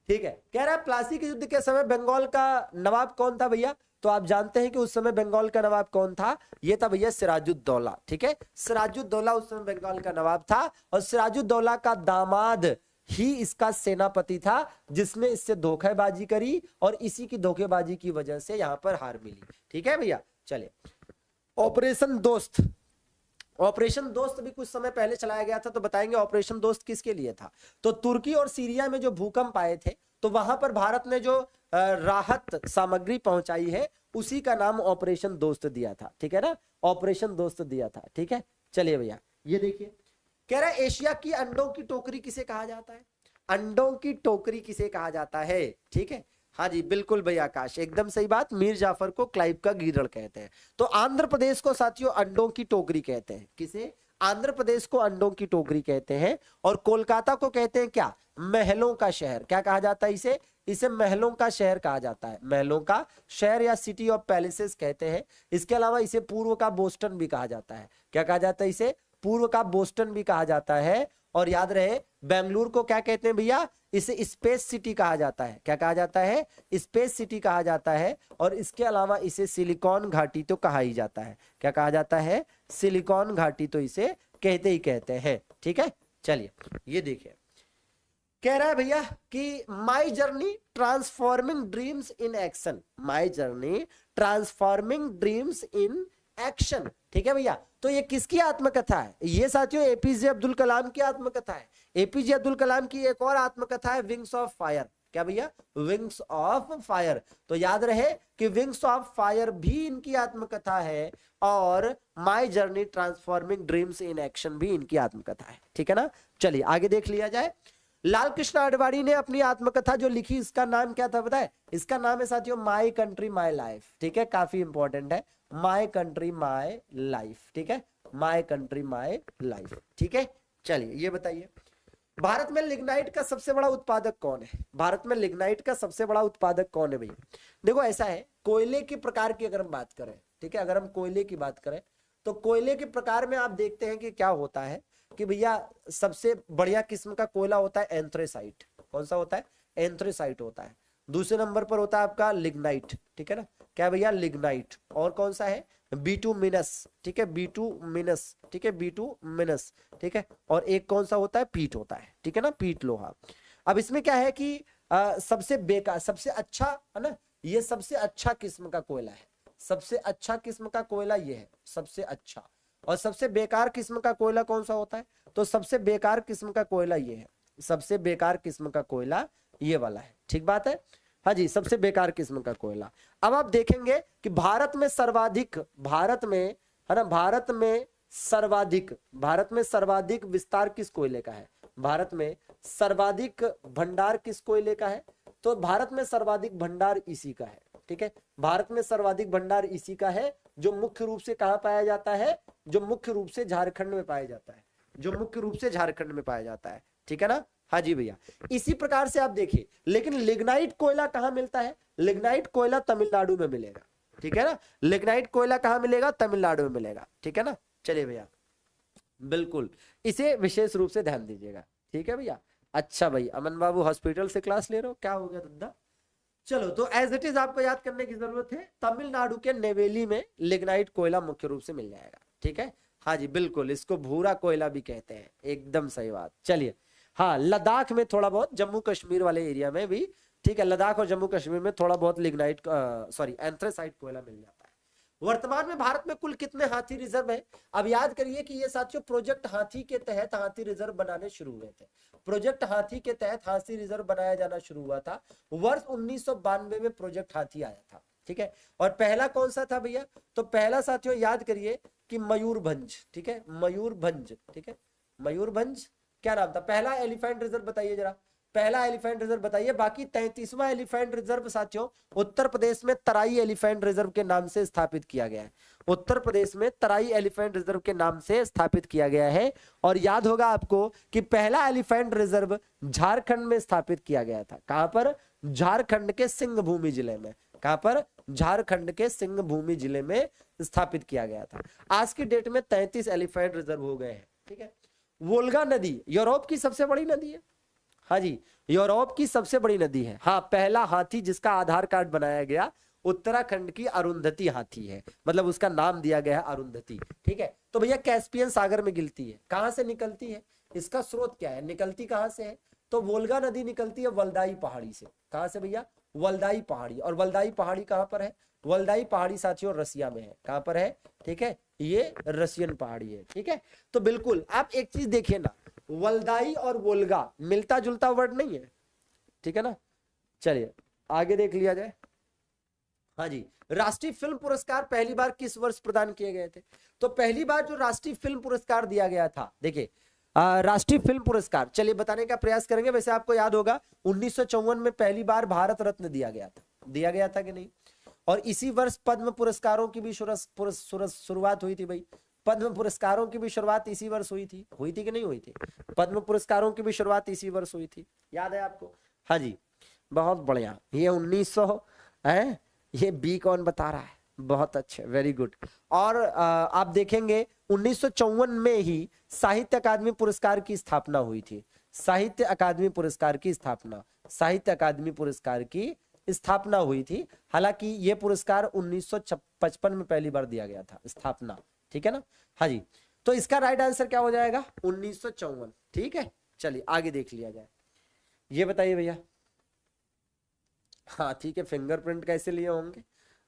ठीक है, कह रहा है प्लासी के युद्ध के समय बंगाल का नवाब कौन था भैया? तो आप जानते हैं कि उस समय बंगाल का नवाब कौन था? ये था भैया सिराजुद्दौला। ठीक है, सिराजुद्दौला उस समय बंगाल का नवाब था, और सिराजुद्दौला का दामाद ही इसका सेनापति था, जिसने इससे धोखेबाजी करी, और इसी की धोखेबाजी की वजह से यहां पर हार मिली। ठीक है भैया, चलिए ऑपरेशन दोस्त। ऑपरेशन दोस्त भी कुछ समय पहले चलाया गया था, तो बताएंगे ऑपरेशन दोस्त किसके लिए था? तो तुर्की और सीरिया में जो भूकंप आए थे, तो वहां पर भारत ने जो राहत सामग्री पहुंचाई है, उसी का नाम ऑपरेशन दोस्त दिया था। ठीक है ना, ऑपरेशन दोस्त दिया था। ठीक है, चलिए भैया ये देखिए, कह रहा है एशिया की अंडों की टोकरी किसे कहा जाता है? अंडों की टोकरी किसे कहा जाता है? ठीक है, हाँ जी बिल्कुल भैया आकाश, एकदम सही बात। मीर जाफर को क्लाइव का गीदड़ कहते हैं। तो आंध्र प्रदेश को साथियों अंडों की टोकरी कहते हैं। किसे? आंध्र प्रदेश को अंडों की टोकरी कहते हैं। और कोलकाता को कहते हैं क्या? महलों का शहर। क्या कहा जाता है इसे? इसे महलों का शहर कहा जाता है। महलों का शहर या सिटी ऑफ पैलेसेस कहते हैं। इसके अलावा इसे पूर्व का बोस्टन भी कहा जाता है। क्या कहा जाता है इसे? पूर्व का बोस्टन भी कहा जाता है। और याद रहे, बेंगलुरु को क्या कहते हैं भैया? इसे स्पेस सिटी कहा जाता है। क्या कहा जाता है? स्पेस सिटी कहा जाता है। और इसके अलावा इसे सिलिकॉन घाटी तो कहा ही जाता है। क्या कहा जाता है? सिलिकॉन घाटी तो इसे कहते ही कहते हैं। ठीक है, चलिए ये देखिए, कह रहा है भैया कि my journey transforming dreams in action. My journey transforming dreams in action. ठीक है भैया, तो ये किसकी आत्मकथा है? ये साथियों एपीजे अब्दुल कलाम की आत्मकथा है। एपीजे अब्दुल कलाम की एक और आत्मकथा है, विंग्स ऑफ फायर। क्या भैया? Wings of fire. तो याद रहे कि विंग्स ऑफ फायर भी इनकी आत्मकथा है, और my journey transforming dreams in action भी इनकी आत्मकथा है। ठीक है ना, चलिए आगे देख लिया जाए। लाल कृष्ण आडवाणी ने अपनी आत्मकथा जो लिखी, इसका नाम क्या था बताए? इसका नाम है साथियों माई कंट्री माई लाइफ। ठीक है, काफी इंपॉर्टेंट है, माई कंट्री माई लाइफ। ठीक है, माई कंट्री माई लाइफ। ठीक है, चलिए ये बताइए, भारत में लिग्नाइट का सबसे बड़ा उत्पादक कौन है? भारत में लिग्नाइट का सबसे बड़ा उत्पादक कौन है भैया? देखो ऐसा है, कोयले के प्रकार की अगर हम बात करें, ठीक है, अगर हम कोयले की बात करें, तो कोयले के प्रकार में आप देखते हैं कि क्या होता है कि भैया सबसे बढ़िया किस्म का कोयला होता है एंथ्रेसाइट। कौन सा होता है? एंथ्रेसाइट होता है। दूसरे नंबर पर होता है आपका लिग्नाइट। ठीक है ना, क्या भैया? लिग्नाइट। और कौन सा है? बिटुमिनस। ठीक है, बिटुमिनस। ठीक है, बिटुमिनस। ठीक है, और एक कौन सा होता है? पीट होता है। ठीक है ना, पीट लोहा। अब इसमें क्या है कि सबसे बेकार, सबसे अच्छा है ना, ये सबसे अच्छा किस्म का कोयला है। सबसे अच्छा किस्म का कोयला ये है, सबसे अच्छा। और सबसे बेकार किस्म का कोयला कौन सा होता है? तो सबसे बेकार किस्म का कोयला ये है। सबसे बेकार किस्म का कोयला ये वाला है। ठीक बात है, हाँ जी, सबसे बेकार किस्म का कोयला। अब आप देखेंगे कि भारत में सर्वाधिक, भारत में है ना, भारत में सर्वाधिक विस्तार किस कोयले का है? भारत में सर्वाधिक भंडार किस कोयले का है? तो भारत में सर्वाधिक भंडार इसी का है। ठीक है, भारत में सर्वाधिक भंडार इसी का है, जो मुख्य रूप से कहां पाया जाता है? जो मुख्य रूप से झारखंड में पाया जाता है। जो मुख्य रूप से झारखंड में पाया जाता है। ठीक है ना, हाँ जी भैया। इसी प्रकार से आप देखिए, लेकिन लिग्नाइट कोयला कहां मिलता है? लिग्नाइट कोयला तमिलनाडु में मिलेगा। ठीक है ना, लिग्नाइट कोयला कहां मिलेगा? तमिलनाडु में मिलेगा। ठीक है ना, चलिए भैया बिल्कुल इसे विशेष रूप से ध्यान दीजिएगा। ठीक है भैया, अच्छा भाई अमन बाबू हॉस्पिटल से क्लास ले रहे हो, क्या हो गया धंधा? चलो, तो एज इट इज आपको याद करने की जरूरत है, तमिलनाडु के नेवेली में लिग्नाइट कोयला मुख्य रूप से मिल जाएगा। ठीक है, हाँ जी बिल्कुल, इसको भूरा कोयला भी कहते हैं, एकदम सही बात। चलिए, हाँ लद्दाख में थोड़ा बहुत, जम्मू कश्मीर वाले एरिया में भी, ठीक है, लद्दाख और जम्मू कश्मीर में थोड़ा बहुत लिग्नाइट सॉरी एंथ्रेसाइट कोयला मिल जाता है। वर्तमान में भारत में कुल कितने हाथी रिजर्व है? अब याद करिए कि ये साथियों प्रोजेक्ट हाथी के तहत हाथी रिजर्व बनाने शुरू हुए थे। प्रोजेक्ट हाथी के तहत हाथी रिजर्व बनाया जाना शुरू हुआ था वर्ष 1992 में प्रोजेक्ट हाथी आया था। ठीक है। और पहला कौन सा था भैया, तो पहला साथियों याद करिए कि मयूरभंज, ठीक है, मयूरभंज, ठीक है, मयूरभंज क्या नाम था, पहला एलिफेंट रिजर्व बताइए जरा, पहला एलिफेंट रिजर्व बताइए। बाकी 33वां एलिफेंट रिजर्व साथियों उत्तर प्रदेश में तराई एलिफेंट रिजर्व के नाम से स्थापित किया गया है, उत्तर प्रदेश में तराई एलिफेंट रिजर्व के नाम से स्थापित किया गया है। और याद होगा आपको कि पहला एलिफेंट रिजर्व झारखंड में स्थापित किया गया था, कहां पर, झारखंड के सिंहभूमि जिले में, कहां पर, झारखंड के सिंहभूमि जिले में स्थापित किया गया था। आज की डेट में 33 एलिफेंट रिजर्व हो गए हैं, ठीक है। वोल्गा नदी यूरोप की सबसे बड़ी नदी है, हाँ जी, यूरोप की सबसे बड़ी नदी है। हाँ, पहला हाथी जिसका आधार कार्ड बनाया गया उत्तराखंड की अरुंधति हाथी है, मतलब उसका नाम दिया गया है अरुंधति, ठीक है। तो भैया कैस्पियन सागर में गिरती है, कहां से निकलती है, इसका स्रोत क्या है, निकलती कहां से है, तो वोल्गा नदी निकलती है वल्दाई पहाड़ी से, कहां से भैया, वल्दाई पहाड़ी। और वल्दाई पहाड़ी कहां पर है, वल्दाई पहाड़ी साथियों रसिया में है, कहां पर है, ठीक है, ये रशियन पहाड़ी है, ठीक है। तो बिल्कुल आप एक चीज देखिए ना, वल्दाई और वोल्गा मिलता जुलता वर्ड नहीं है, ठीक है ना। चलिए आगे देख लिया जाए। हाँ जी, राष्ट्रीय फिल्म पुरस्कार पहली बार किस वर्ष प्रदान किए गए थे, तो पहली बार जो राष्ट्रीय फिल्म पुरस्कार दिया गया था, देखिए राष्ट्रीय फिल्म पुरस्कार, चलिए बताने का प्रयास करेंगे। वैसे आपको याद होगा 1954 में पहली बार भारत रत्न दिया गया था कि नहीं। और इसी वर्ष पद्म पुरस्कारों की भी शुरुआत हुई थी भाई, पद्म पुरस्कारों की भी शुरुआत इसी वर्ष हुई थी कि नहीं हुई थी, पद्म पुरस्कारों की भी शुरुआत इसी वर्ष हुई थी, याद है आपको। हाँ जी, बहुत बढ़िया, ये 1900 है, ये बी कौन बता रहा है, बहुत अच्छे, वेरी गुड। और आप देखेंगे 1954 में ही साहित्य अकादमी पुरस्कार की स्थापना हुई थी, साहित्य अकादमी पुरस्कार की स्थापना, साहित्य अकादमी पुरस्कार की स्थापना हुई थी। हालांकि ये पुरस्कार 1955 में पहली बार दिया गया था, स्थापना, ठीक है ना। हाँ जी, तो इसका राइट आंसर क्या हो जाएगा, 1954, ठीक है। चलिए आगे देख लिया जाए, ये बताइए भैया। हाँ ठीक है, फिंगरप्रिंट कैसे लिए होंगे,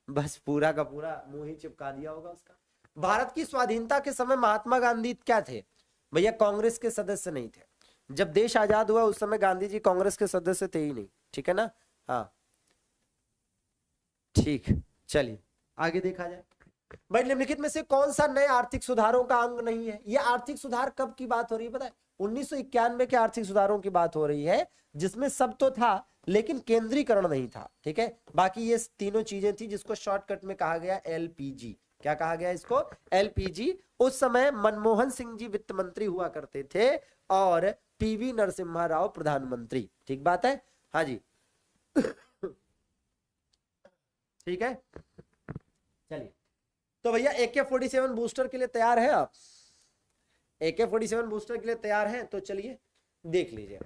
बस पूरा का पूरा मुंह ही चिपका दिया होगा उसका। भारत की स्वाधीनता के समय महात्मा गांधी क्या थे भैया, कांग्रेस के सदस्य नहीं थे। जब देश आजाद हुआ उस समय गांधी जी कांग्रेस के सदस्य थे ही नहीं, ठीक है ना। हाँ ठीक, चलिए आगे देखा जाए। भाई निम्नलिखित में से कौन सा नए आर्थिक सुधारों का अंग नहीं है, ये आर्थिक सुधार कब की बात हो रही है पता है, 1991 के आर्थिक सुधारों की बात हो रही है, जिसमें सब तो था लेकिन केंद्रीकरण नहीं था, ठीक है। बाकी ये तीनों चीजें थी जिसको शॉर्टकट में कहा गया एलपीजी, क्या कहा गया इसको, एलपीजी। उस समय मनमोहन सिंह जी वित्त मंत्री हुआ करते थे और पीवी नरसिम्हा राव प्रधानमंत्री, ठीक बात है। हाँ जी ठीक है, चलिए। तो भैया AK-47 बूस्टर के लिए तैयार है आप, AK-47 बूस्टर के लिए तैयार हैं, तो चलिए देख लीजिए।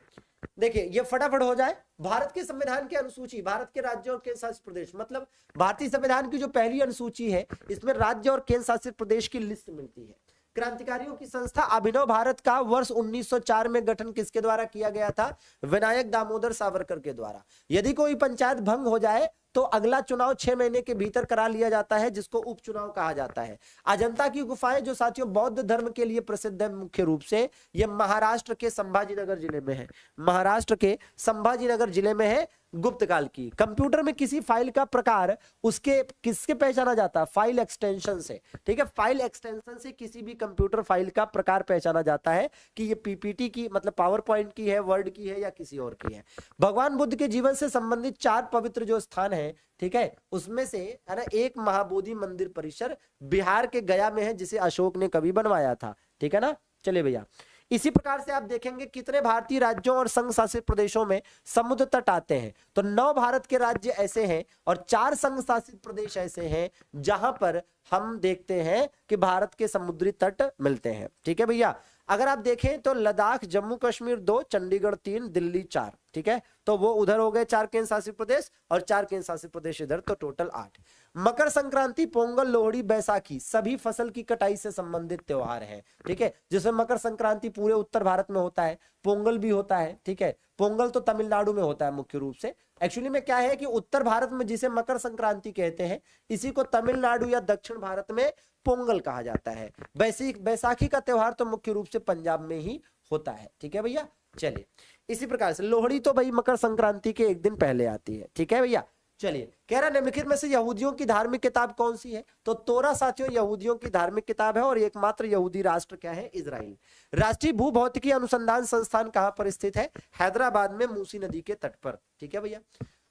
देखिए ये फटाफट हो जाए। भारत के संविधान की अनुसूची, भारत के राज्य और केंद्र शासित प्रदेश, मतलब भारतीय संविधान की जो पहली अनुसूची है इसमें राज्य और केंद्र शासित प्रदेश की लिस्ट मिलती है। क्रांतिकारियों की संस्था अभिनव भारत का वर्ष 1904 में गठन किसके द्वारा किया गया था, विनायक दामोदर सावरकर के द्वारा। यदि कोई पंचायत भंग हो जाए तो अगला चुनाव 6 महीने के भीतर करा लिया जाता है, जिसको उपचुनाव कहा जाता है। अजंता की गुफाएं जो साथियों बौद्ध धर्म के लिए प्रसिद्ध है मुख्य रूप से, ये महाराष्ट्र के संभाजीनगर जिले में है, महाराष्ट्र के संभाजीनगर जिले में है, गुप्त काल की। कंप्यूटर में किसी फाइल का प्रकार उसके किसके पहचाना जाता है, फाइल एक्सटेंशन से, ठीक है। फाइल एक्सटेंशन से किसी भी कंप्यूटर फाइल का प्रकार पहचाना जाता है कि ये पीपीटी की मतलब पावर पॉइंट की है, वर्ड की है या किसी और की है। भगवान बुद्ध के जीवन से संबंधित 4 पवित्र जो स्थान है, ठीक है, उसमें से है ना एक महाबोधि मंदिर परिसर बिहार के गया में है, जिसे अशोक ने कभी बनवाया था, ठीक है ना। चलिए भैया, इसी प्रकार से आप देखेंगे कितने भारतीय राज्यों और संघ शासित प्रदेशों में समुद्र तट आते हैं, तो 9 भारत के राज्य ऐसे हैं और 4 संघ शासित प्रदेश ऐसे हैं जहां पर हम देखते हैं कि भारत के समुद्री तट मिलते हैं, ठीक है भैया। अगर आप देखें तो लद्दाख, जम्मू कश्मीर 2, चंडीगढ़ 3, दिल्ली 4, ठीक है, तो वो उधर हो गए 4 केंद्र शासित प्रदेश और 4 केंद्र शासित प्रदेश इधर, तो टोटल 8। मकर संक्रांति, पोंगल, लोहड़ी, बैसाखी सभी फसल की कटाई से संबंधित त्योहार हैं, ठीक है, जिसमें मकर संक्रांति पूरे उत्तर भारत में होता है, पोंगल भी होता है, ठीक है। पोंगल तो तमिलनाडु में होता है मुख्य रूप से। एक्चुअली में क्या है कि उत्तर भारत में जिसे मकर संक्रांति कहते हैं, इसी को तमिलनाडु या दक्षिण भारत में पोंगल कहा जाता है। बैसाखी का त्योहार तो मुख्य रूप से पंजाब में ही होता है, ठीक है भैया। चलिए इसी प्रकार से लोहड़ी तो भाई मकर संक्रांति के एक दिन पहले आती है, ठीक है भैया। चलिए, कह रहा निम्नलिखित में से यहूदियों की धार्मिक किताब कौन सी है? तो तोरा साथियों यहूदियों की धार्मिक किताब है और एकमात्र यहूदी राष्ट्र क्या है? इजराइल। राष्ट्रीय भूभौतिकी अनुसंधान संस्थान कहां पर स्थित है? हैदराबाद में, मूसी नदी के तट पर। ठीक है भैया।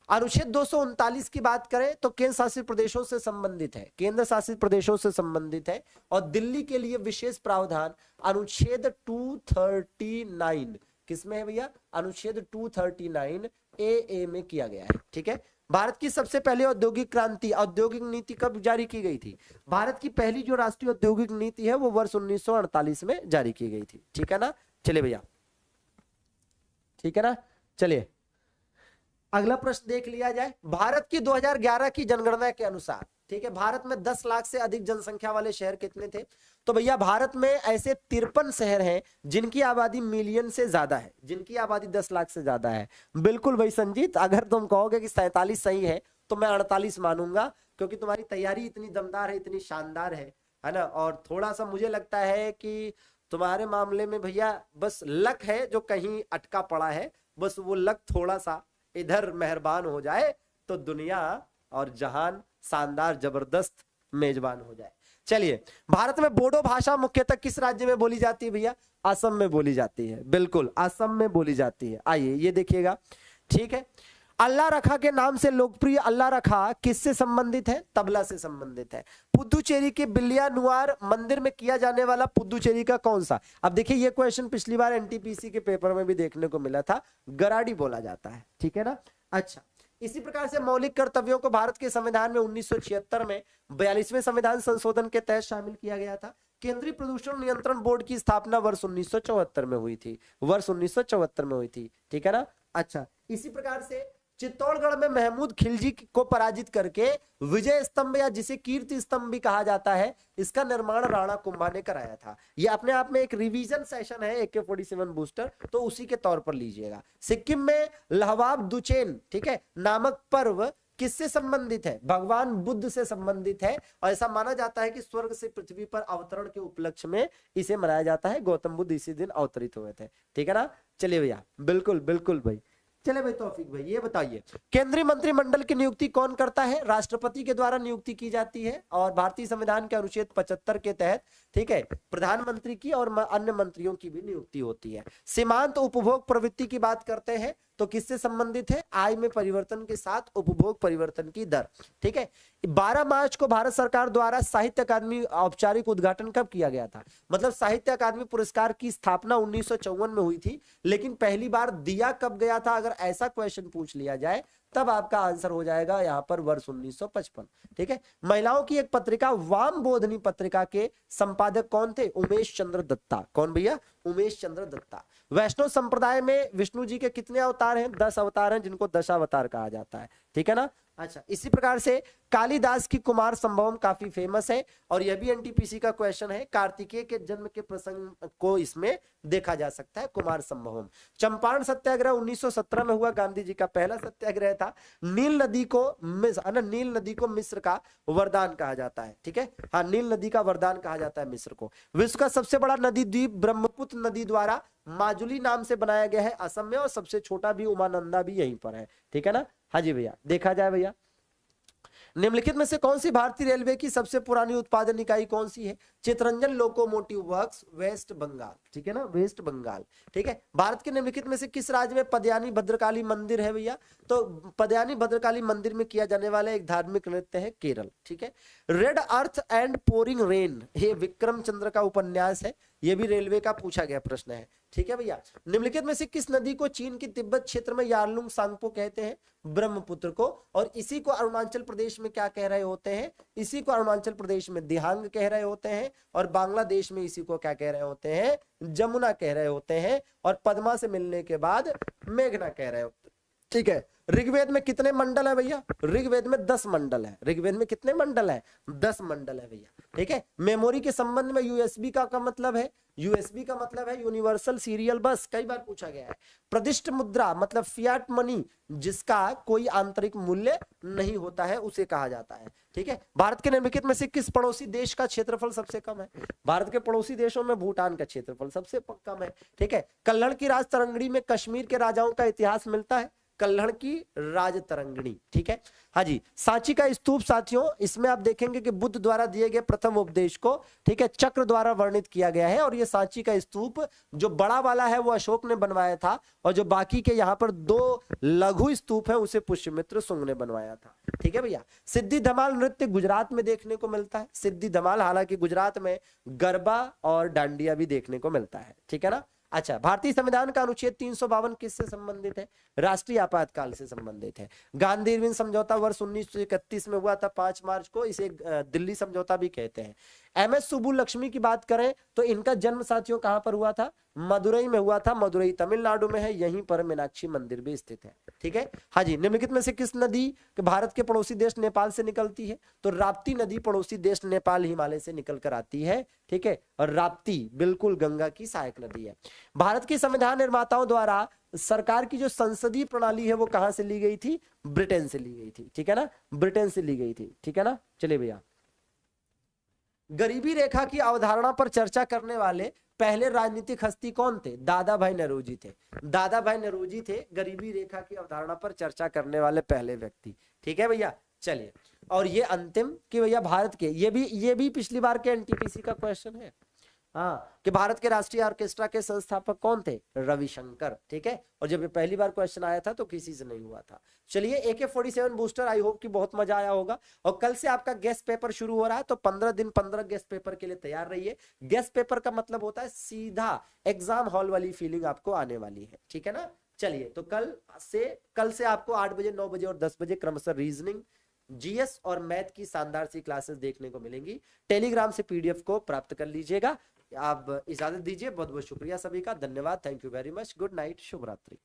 अनुच्छेद 239 की बात करें तो केंद्र शासित प्रदेशों से संबंधित है, केंद्र शासित प्रदेशों से संबंधित है। और दिल्ली के लिए विशेष प्रावधान अनुच्छेद 239 किसमें है भैया? अनुच्छेद 239 ए में किया गया है। ठीक है। भारत की सबसे पहली औद्योगिक क्रांति, औद्योगिक नीति कब जारी की गई थी? भारत की पहली जो राष्ट्रीय औद्योगिक नीति है वो वर्ष 1948 में जारी की गई थी। ठीक है ना। चलिए भैया, ठीक है ना। चलिए अगला प्रश्न देख लिया जाए। भारत की 2011 की जनगणना के अनुसार, ठीक है, भारत में 10 लाख से अधिक जनसंख्या वाले शहर कितने थे? तो भैया भारत में ऐसे 53 शहर हैं जिनकी आबादी मिलियन से ज्यादा है, जिनकी आबादी 10 लाख से ज्यादा है। बिल्कुल भाई संजीत, अगर तुम कहोगे कि 47 सही है तो मैं 48 मानूंगा, क्योंकि तुम्हारी तैयारी इतनी दमदार है, इतनी शानदार है ना। और थोड़ा सा मुझे लगता है कि तुम्हारे मामले में भैया बस लक है जो कहीं अटका पड़ा है, बस वो लक थोड़ा सा इधर मेहरबान हो जाए तो दुनिया और जहान शानदार जबरदस्त मेजबान हो जाए। चलिए, भारत में बोडो भाषा मुख्यतः किस राज्य में बोली जाती है भैया? असम में बोली जाती है। बिल्कुल असम में बोली जाती है। आइए ये देखिएगा। ठीक है। अल्लाह रखा के नाम से लोकप्रिय अल्लाह रखा किससे संबंधित है? तबला से संबंधित है। पुदुचेरी के बिल्लियानुआर मंदिर में किया जाने वाला पुदुचेरी का कौन सा? अब देखिए ये क्वेश्चन पिछली बार एनटीपीसी के पेपर में भी देखने को मिला था, गराडी बोला जाता है। ठीक है ना। अच्छा, इसी प्रकार से मौलिक कर्तव्यों को भारत के संविधान में 1976 में 42वें संविधान संशोधन के तहत शामिल किया गया था। केंद्रीय प्रदूषण नियंत्रण बोर्ड की स्थापना वर्ष 1974 में हुई थी, वर्ष 1974 में हुई थी। ठीक है ना। अच्छा, इसी प्रकार से चित्तौड़गढ़ में महमूद खिलजी को पराजित करके विजय स्तंभ या जिसे कीर्ति स्तंभ भी कहा जाता है, इसका निर्माण राणा कुंभा ने कराया था। यह अपने आप में एक रिवीजन सेशन है AK-47 बूस्टर, तो उसी के तौर पर लीजिएगा। सिक्किम में लहवाब दुचेन, ठीक है, नामक पर्व किससे संबंधित है? भगवान बुद्ध से संबंधित है। और ऐसा माना जाता है कि स्वर्ग से पृथ्वी पर अवतरण के उपलक्ष्य में इसे मनाया जाता है। गौतम बुद्ध इसी दिन अवतरित हुए थे। ठीक है ना। चलिए भैया, बिल्कुल बिल्कुल भाई। चले भाई तौफीक भाई, ये बताइए केंद्रीय मंत्रिमंडल की नियुक्ति कौन करता है? राष्ट्रपति के द्वारा नियुक्ति की जाती है। और भारतीय संविधान के अनुच्छेद 75 के तहत, ठीक है, प्रधानमंत्री की और अन्य मंत्रियों की भी नियुक्ति होती है। सीमांत उपभोग प्रवृत्ति की बात करते हैं तो किससे संबंधित है? आय में परिवर्तन के साथ उपभोग परिवर्तन की दर। ठीक है। 12 मार्च को भारत सरकार द्वारा साहित्य अकादमी औपचारिक उद्घाटन कब किया गया था? मतलब साहित्य अकादमी पुरस्कार की स्थापना 1954 में हुई थी, लेकिन पहली बार दिया कब गया था? अगर ऐसा क्वेश्चन पूछ लिया जाए तब आपका आंसर हो जाएगा यहां पर वर्ष 1955। ठीक है। महिलाओं की एक पत्रिका वाम बोधनी पत्रिका के संपादक कौन थे? उमेश चंद्र दत्ता। कौन भैया? उमेश चंद्र दत्ता। वैष्णव संप्रदाय में विष्णु जी के कितने अवतार हैं? 10 अवतार हैं, जिनको दशावतार कहा जाता है। ठीक है ना। अच्छा, इसी प्रकार से कालिदास की कुमार संभवम काफी फेमस है और यह भी एनटीपीसी का क्वेश्चन है। कार्तिकेय के जन्म के प्रसंग को इसमें देखा जा सकता है, कुमार संभवम। चंपारण सत्याग्रह 1917 में हुआ, गांधी जी का पहला सत्याग्रह था। नील नदी को मिस्र का वरदान कहा जाता है। ठीक है। हाँ, नील नदी का वरदान कहा जाता है मिस्र को। विश्व का सबसे बड़ा नदी द्वीप ब्रह्मपुत्र नदी द्वारा माजुली नाम से बनाया गया है, असम में, और सबसे छोटा भी उमानंदा भी यहीं पर है। ठीक है ना। हाँ जी भैया, देखा जाए भैया, निम्नलिखित में से कौन सी भारतीय रेलवे की सबसे पुरानी उत्पादन इकाई कौन सी है? Chittaranjan locomotive works, West Bengal. ठीक है ना, वेस्ट बंगाल। ठीक है। भारत के निम्नलिखित में से किस राज्य में पदयानी भद्रकाली मंदिर है भैया? तो पदयानी भद्रकाली मंदिर में किया जाने वाला एक धार्मिक नृत्य है केरल। ठीक है। Red earth and pouring rain, ये विक्रम चंद्र का उपन्यास है, ये भी रेलवे का पूछा गया प्रश्न है। ठीक है भैया। निम्नलिखित में से किस नदी को चीन की तिब्बत क्षेत्र में यारलुंग सांगपो कहते हैं? ब्रह्मपुत्र को। और इसी को अरुणाचल प्रदेश में क्या कह रहे होते हैं? इसी को अरुणाचल प्रदेश में दिहांग कह रहे होते हैं, और बांग्लादेश में इसी को क्या कह रहे होते हैं? जमुना कह रहे होते हैं, और पद्मा से मिलने के बाद मेघना कह रहे होते हैं। ठीक है। ऋग्वेद में कितने मंडल है भैया? ऋग्वेद में 10 मंडल है। ऋग्वेद में कितने मंडल है? 10 मंडल है भैया। ठीक है। मेमोरी के संबंध में यूएसबी का मतलब है, यूएसबी का मतलब है यूनिवर्सल सीरियल बस, कई बार पूछा गया है। प्रतिष्ठ मुद्रा मतलब फियाट मनी, जिसका कोई आंतरिक मूल्य नहीं होता है, उसे कहा जाता है। ठीक है। भारत के निम्नलिखित में से किस पड़ोसी देश का क्षेत्रफल सबसे कम है? भारत के पड़ोसी देशों में भूटान का क्षेत्रफल सबसे कम है। ठीक है। कल्हड़ की राज तरंगड़ी में कश्मीर के राजाओं का इतिहास मिलता है। कल्हड़ की राजतरंगिणी। ठीक है, हाँ जी। सांची का स्तूप साथियों, इसमें आप देखेंगे कि बुद्ध द्वारा दिए गए प्रथम उपदेश को, ठीक है, चक्र द्वारा वर्णित किया गया है। और ये सांची का स्तूप जो बड़ा वाला है वो अशोक ने बनवाया था, और जो बाकी के यहाँ पर 2 लघु स्तूप है उसे पुष्यमित्र शुंग ने बनवाया था। ठीक है भैया। सिद्धि धमाल नृत्य गुजरात में देखने को मिलता है। सिद्धि धमाल, हालांकि गुजरात में गरबा और डांडिया भी देखने को मिलता है। ठीक है ना। अच्छा, भारतीय संविधान का अनुच्छेद 352 किससे संबंधित है? राष्ट्रीय आपातकाल से संबंधित है। गांधी इरविन समझौता वर्ष 1931 में हुआ था 5 मार्च को, इसे दिल्ली समझौता भी कहते हैं। एमएस सुब्बुलक्ष्मी की बात करें तो इनका जन्म साथियों कहां पर हुआ था? मदुरई में हुआ था। मदुरई तमिलनाडु में है, यहीं पर मीनाक्षी मंदिर भी स्थित है। ठीक है, हाँ जी। निम्नलिखित में से किस नदी भारत के पड़ोसी देश नेपाल से निकलती है? तो राप्ती नदी पड़ोसी देश नेपाल हिमालय से निकल कर आती है। ठीक है, और राप्ती बिल्कुल गंगा की सहायक नदी है। भारत के संविधान निर्माताओं द्वारा सरकार की जो संसदीय प्रणाली है वो कहां से ली गई थी? ब्रिटेन से ली गई थी। ठीक है ना, ब्रिटेन से ली गई थी। ठीक है ना। चलिए भैया, गरीबी रेखा की अवधारणा पर चर्चा करने वाले पहले राजनीतिक हस्ती कौन थे? दादा भाई नौरोजी थे। दादा भाई नौरोजी थे गरीबी रेखा की अवधारणा पर चर्चा करने वाले पहले व्यक्ति। ठीक है भैया। चलिए, और ये अंतिम कि भैया भारत के, ये भी पिछली बार के एनटीपीसी का क्वेश्चन है, हाँ, कि भारत के राष्ट्रीय ऑर्केस्ट्रा के संस्थापक कौन थे? रविशंकर। ठीक है, और जब ये पहली बार क्वेश्चन आया था तो किसी से नहीं हुआ था। चलिए, AK-47 बूस्टर, आई होप कि बहुत मजा आया होगा। और कल से आपका गेस्ट पेपर शुरू हो रहा है, तो 15 दिन 15 गेस्ट पेपर के लिए तैयार रहिए। गेस्ट पेपर का मतलब होता है सीधा एग्जाम हॉल वाली फीलिंग आपको आने वाली है। ठीक है ना। चलिए, तो कल से आपको 8 बजे, 9 बजे और 10 बजे क्रमशः रीजनिंग, जीएस और मैथ की शानदार सी क्लासेस देखने को मिलेंगी। टेलीग्राम से पीडीएफ को प्राप्त कर लीजिएगा। आप इजाजत दीजिए, बहुत बहुत शुक्रिया सभी का, धन्यवाद, thank you very much, good night, शुभ रात्रि।